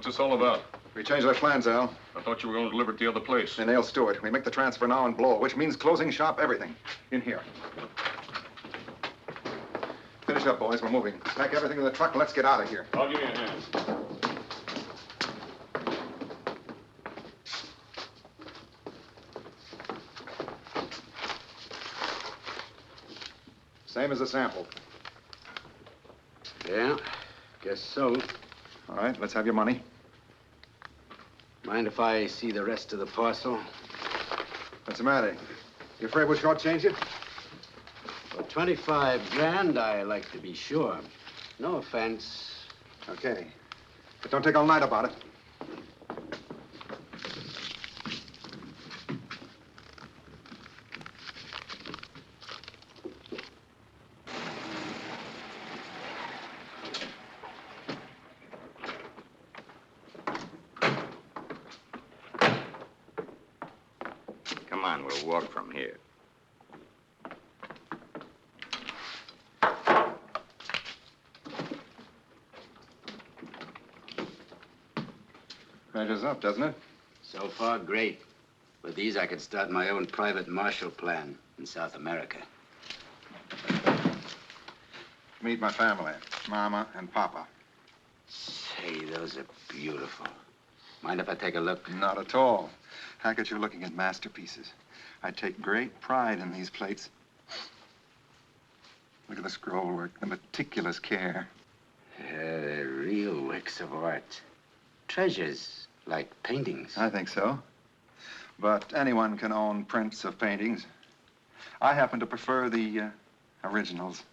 Speaker 21: What's this all about?
Speaker 16: We changed our plans, Al.
Speaker 21: I thought you were going to deliver it to the other place.
Speaker 16: They nail Stewart. We make the transfer now and blow, which means closing shop, everything. In here. Finish up, boys. We're moving. Pack everything in the truck and let's get out of here.
Speaker 21: I'll give you a hand.
Speaker 16: Same as the sample.
Speaker 2: Yeah, guess so.
Speaker 16: All right, let's have your money.
Speaker 2: Mind if I see the rest of the parcel?
Speaker 16: What's the matter? You afraid we'll shortchange you?
Speaker 2: For 25 grand, I like to be sure. No offense.
Speaker 16: Okay. But don't take all night about it.
Speaker 9: Come on, we'll walk from here.
Speaker 16: Measures up, doesn't it?
Speaker 2: So far, great. With these, I could start my own private Marshall Plan in South America.
Speaker 16: Meet my family, Mama and Papa.
Speaker 2: Say, those are beautiful. Mind if I take a look?
Speaker 16: Not at all. Hackett, you're looking at masterpieces. I take great pride in these plates. Look at the scroll work, the meticulous care.
Speaker 2: They're real works of art. Treasures, like paintings.
Speaker 16: I think so. But anyone can own prints of paintings. I happen to prefer the originals.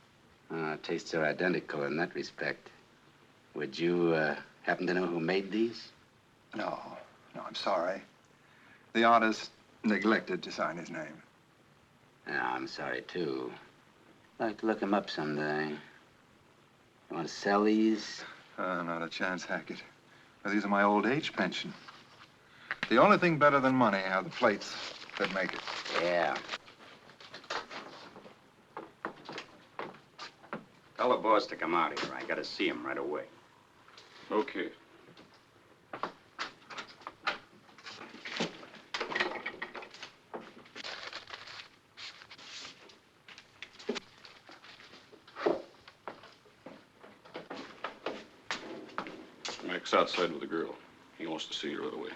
Speaker 2: Tastes are identical in that respect. Would you happen to know who made these?
Speaker 16: No, I'm sorry. The artist neglected to sign his name.
Speaker 2: Yeah, I'm sorry, too. I'd like to look him up someday. You want to sell these?
Speaker 16: Not a chance, Hackett. These are my old age pension. The only thing better than money are the plates that make it.
Speaker 2: Yeah.
Speaker 9: Tell the boss to come out here. I gotta see him right away.
Speaker 21: Okay. Mac's outside with the girl. He wants to see her right away.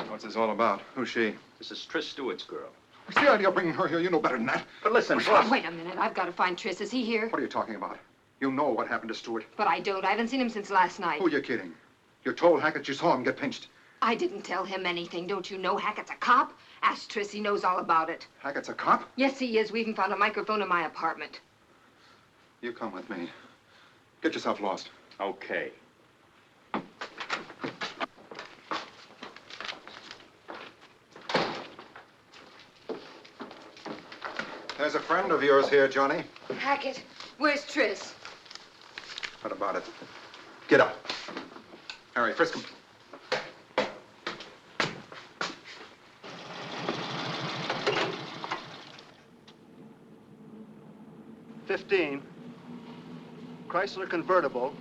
Speaker 16: What's this all about? Who's she?
Speaker 9: This is Tris Stewart's girl.
Speaker 16: What's the idea of bringing her here? You know better than that.
Speaker 9: But listen, boss.
Speaker 3: Wait a minute. I've got to find Tris. Is he here?
Speaker 16: What are you talking about? You know what happened to Stewart.
Speaker 3: But I don't. I haven't seen him since last night.
Speaker 16: Who are you kidding? You told Hackett you saw him get pinched.
Speaker 3: I didn't tell him anything. Don't you know Hackett's a cop? Ask Tris. He knows all about it.
Speaker 16: Hackett's a cop?
Speaker 3: Yes, he is. We even found a microphone in my apartment.
Speaker 16: You come with me. Get yourself lost.
Speaker 9: Okay.
Speaker 16: There's a friend of yours here, Johnny.
Speaker 3: Hackett, where's Tris?
Speaker 16: What about it? Get up. Harry, frisk him.
Speaker 22: Chrysler convertible,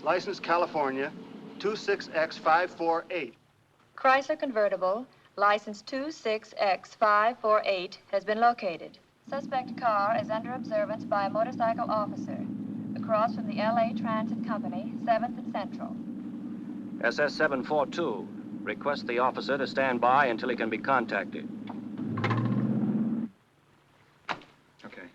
Speaker 22: license California, 26X548.
Speaker 23: Chrysler convertible, license 26X548, has been located. Suspect car is under observance by a motorcycle officer across from the L.A. Transit Company, 7th and Central.
Speaker 9: SS-742. Request the officer to stand by until he can be contacted.
Speaker 16: Okay.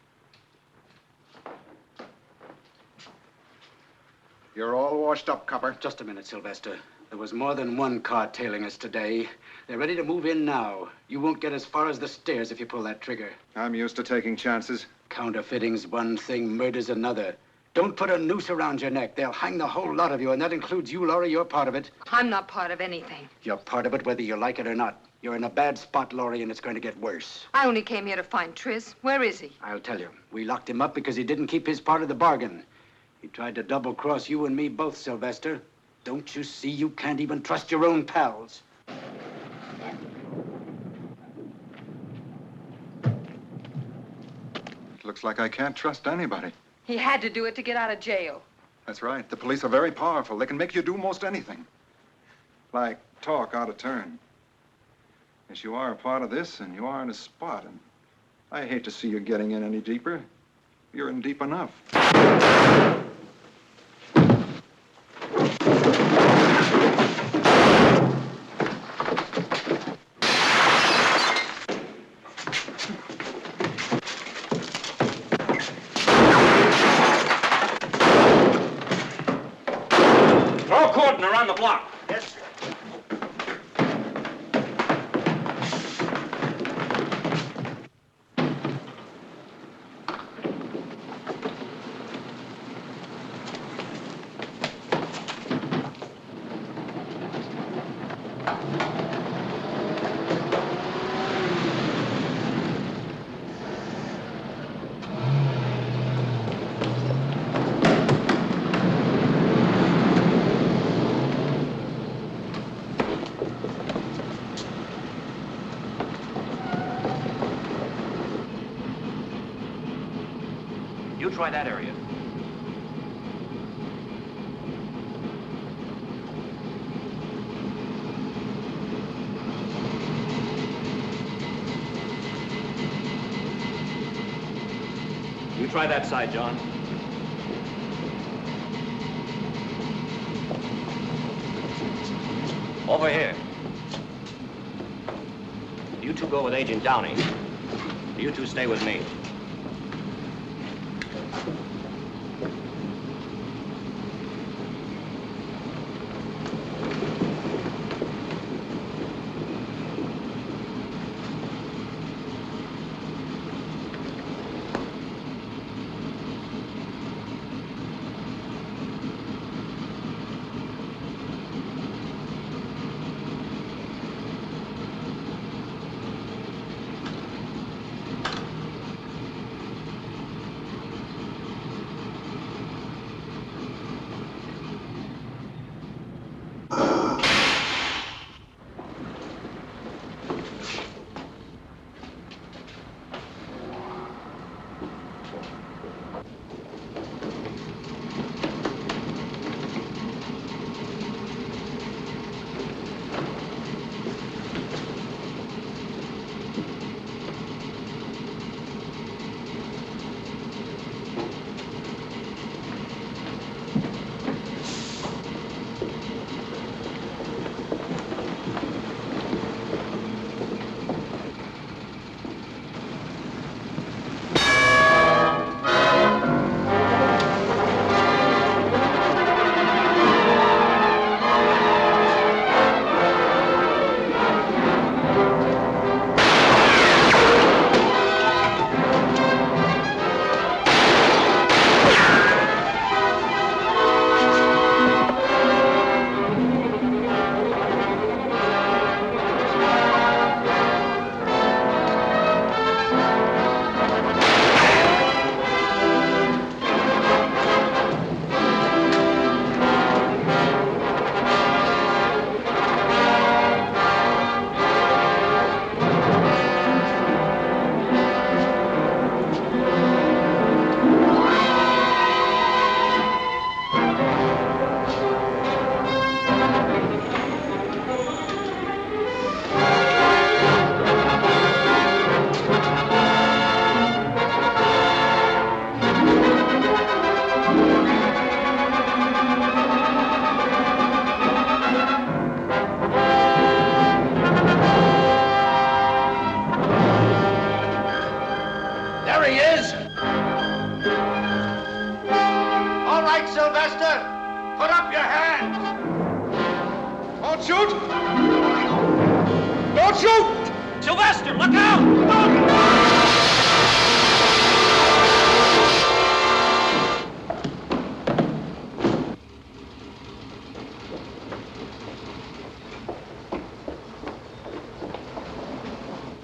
Speaker 16: You're all washed up, copper.
Speaker 2: Just a minute, Sylvester. There was more than one car tailing us today. They're ready to move in now. You won't get as far as the stairs if you pull that trigger.
Speaker 16: I'm used to taking chances.
Speaker 2: Counterfeiting's one thing, murder's another. Don't put a noose around your neck. They'll hang the whole lot of you, and that includes you, Laurie. You're part of it.
Speaker 3: I'm not part of anything.
Speaker 2: You're part of it whether you like it or not. You're in a bad spot, Laurie, and it's going to get worse.
Speaker 3: I only came here to find Tris. Where is he?
Speaker 2: I'll tell you. We locked him up because he didn't keep his part of the bargain. He tried to double-cross you and me both, Sylvester. Don't you see you can't even trust your own pals?
Speaker 16: Looks like I can't trust anybody.
Speaker 10: He had to do it to get out of jail.
Speaker 16: That's right. The police are very powerful. They can make you do most anything. Like talk out of turn. Yes, you are a part of this, and you are in a spot, and I hate to see you getting in any deeper. You're in deep enough.
Speaker 9: Throw cordon around the block.
Speaker 15: Yes, sir.
Speaker 9: You try that area. You try that side, John. Over here. You two go with Agent Downey. You two stay with me.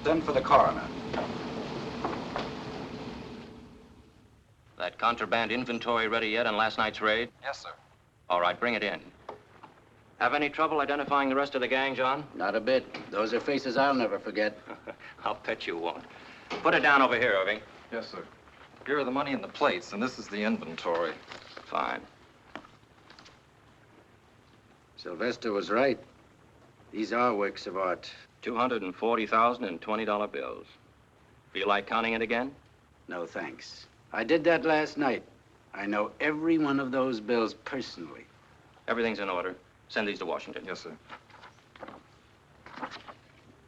Speaker 6: Send for the coroner.
Speaker 9: That contraband inventory ready yet on last night's raid?
Speaker 6: Yes, sir.
Speaker 9: All right, bring it in. Have any trouble identifying the rest of the gang, John?
Speaker 2: Not a bit. Those are faces I'll never forget.
Speaker 9: I'll bet you won't. Put it down over here, Irving.
Speaker 16: Yes, sir.
Speaker 1: Here are the money and the plates, and this is the inventory.
Speaker 8: Fine.
Speaker 2: Sylvester was right. These are works of art.
Speaker 8: 240,000 in $20 bills. Feel like counting it again?
Speaker 2: No, thanks. I did that last night. I know every one of those bills personally.
Speaker 8: Everything's in order. Send these to Washington.
Speaker 1: Yes, sir.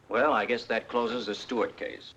Speaker 8: Well, I guess that closes the Stewart case.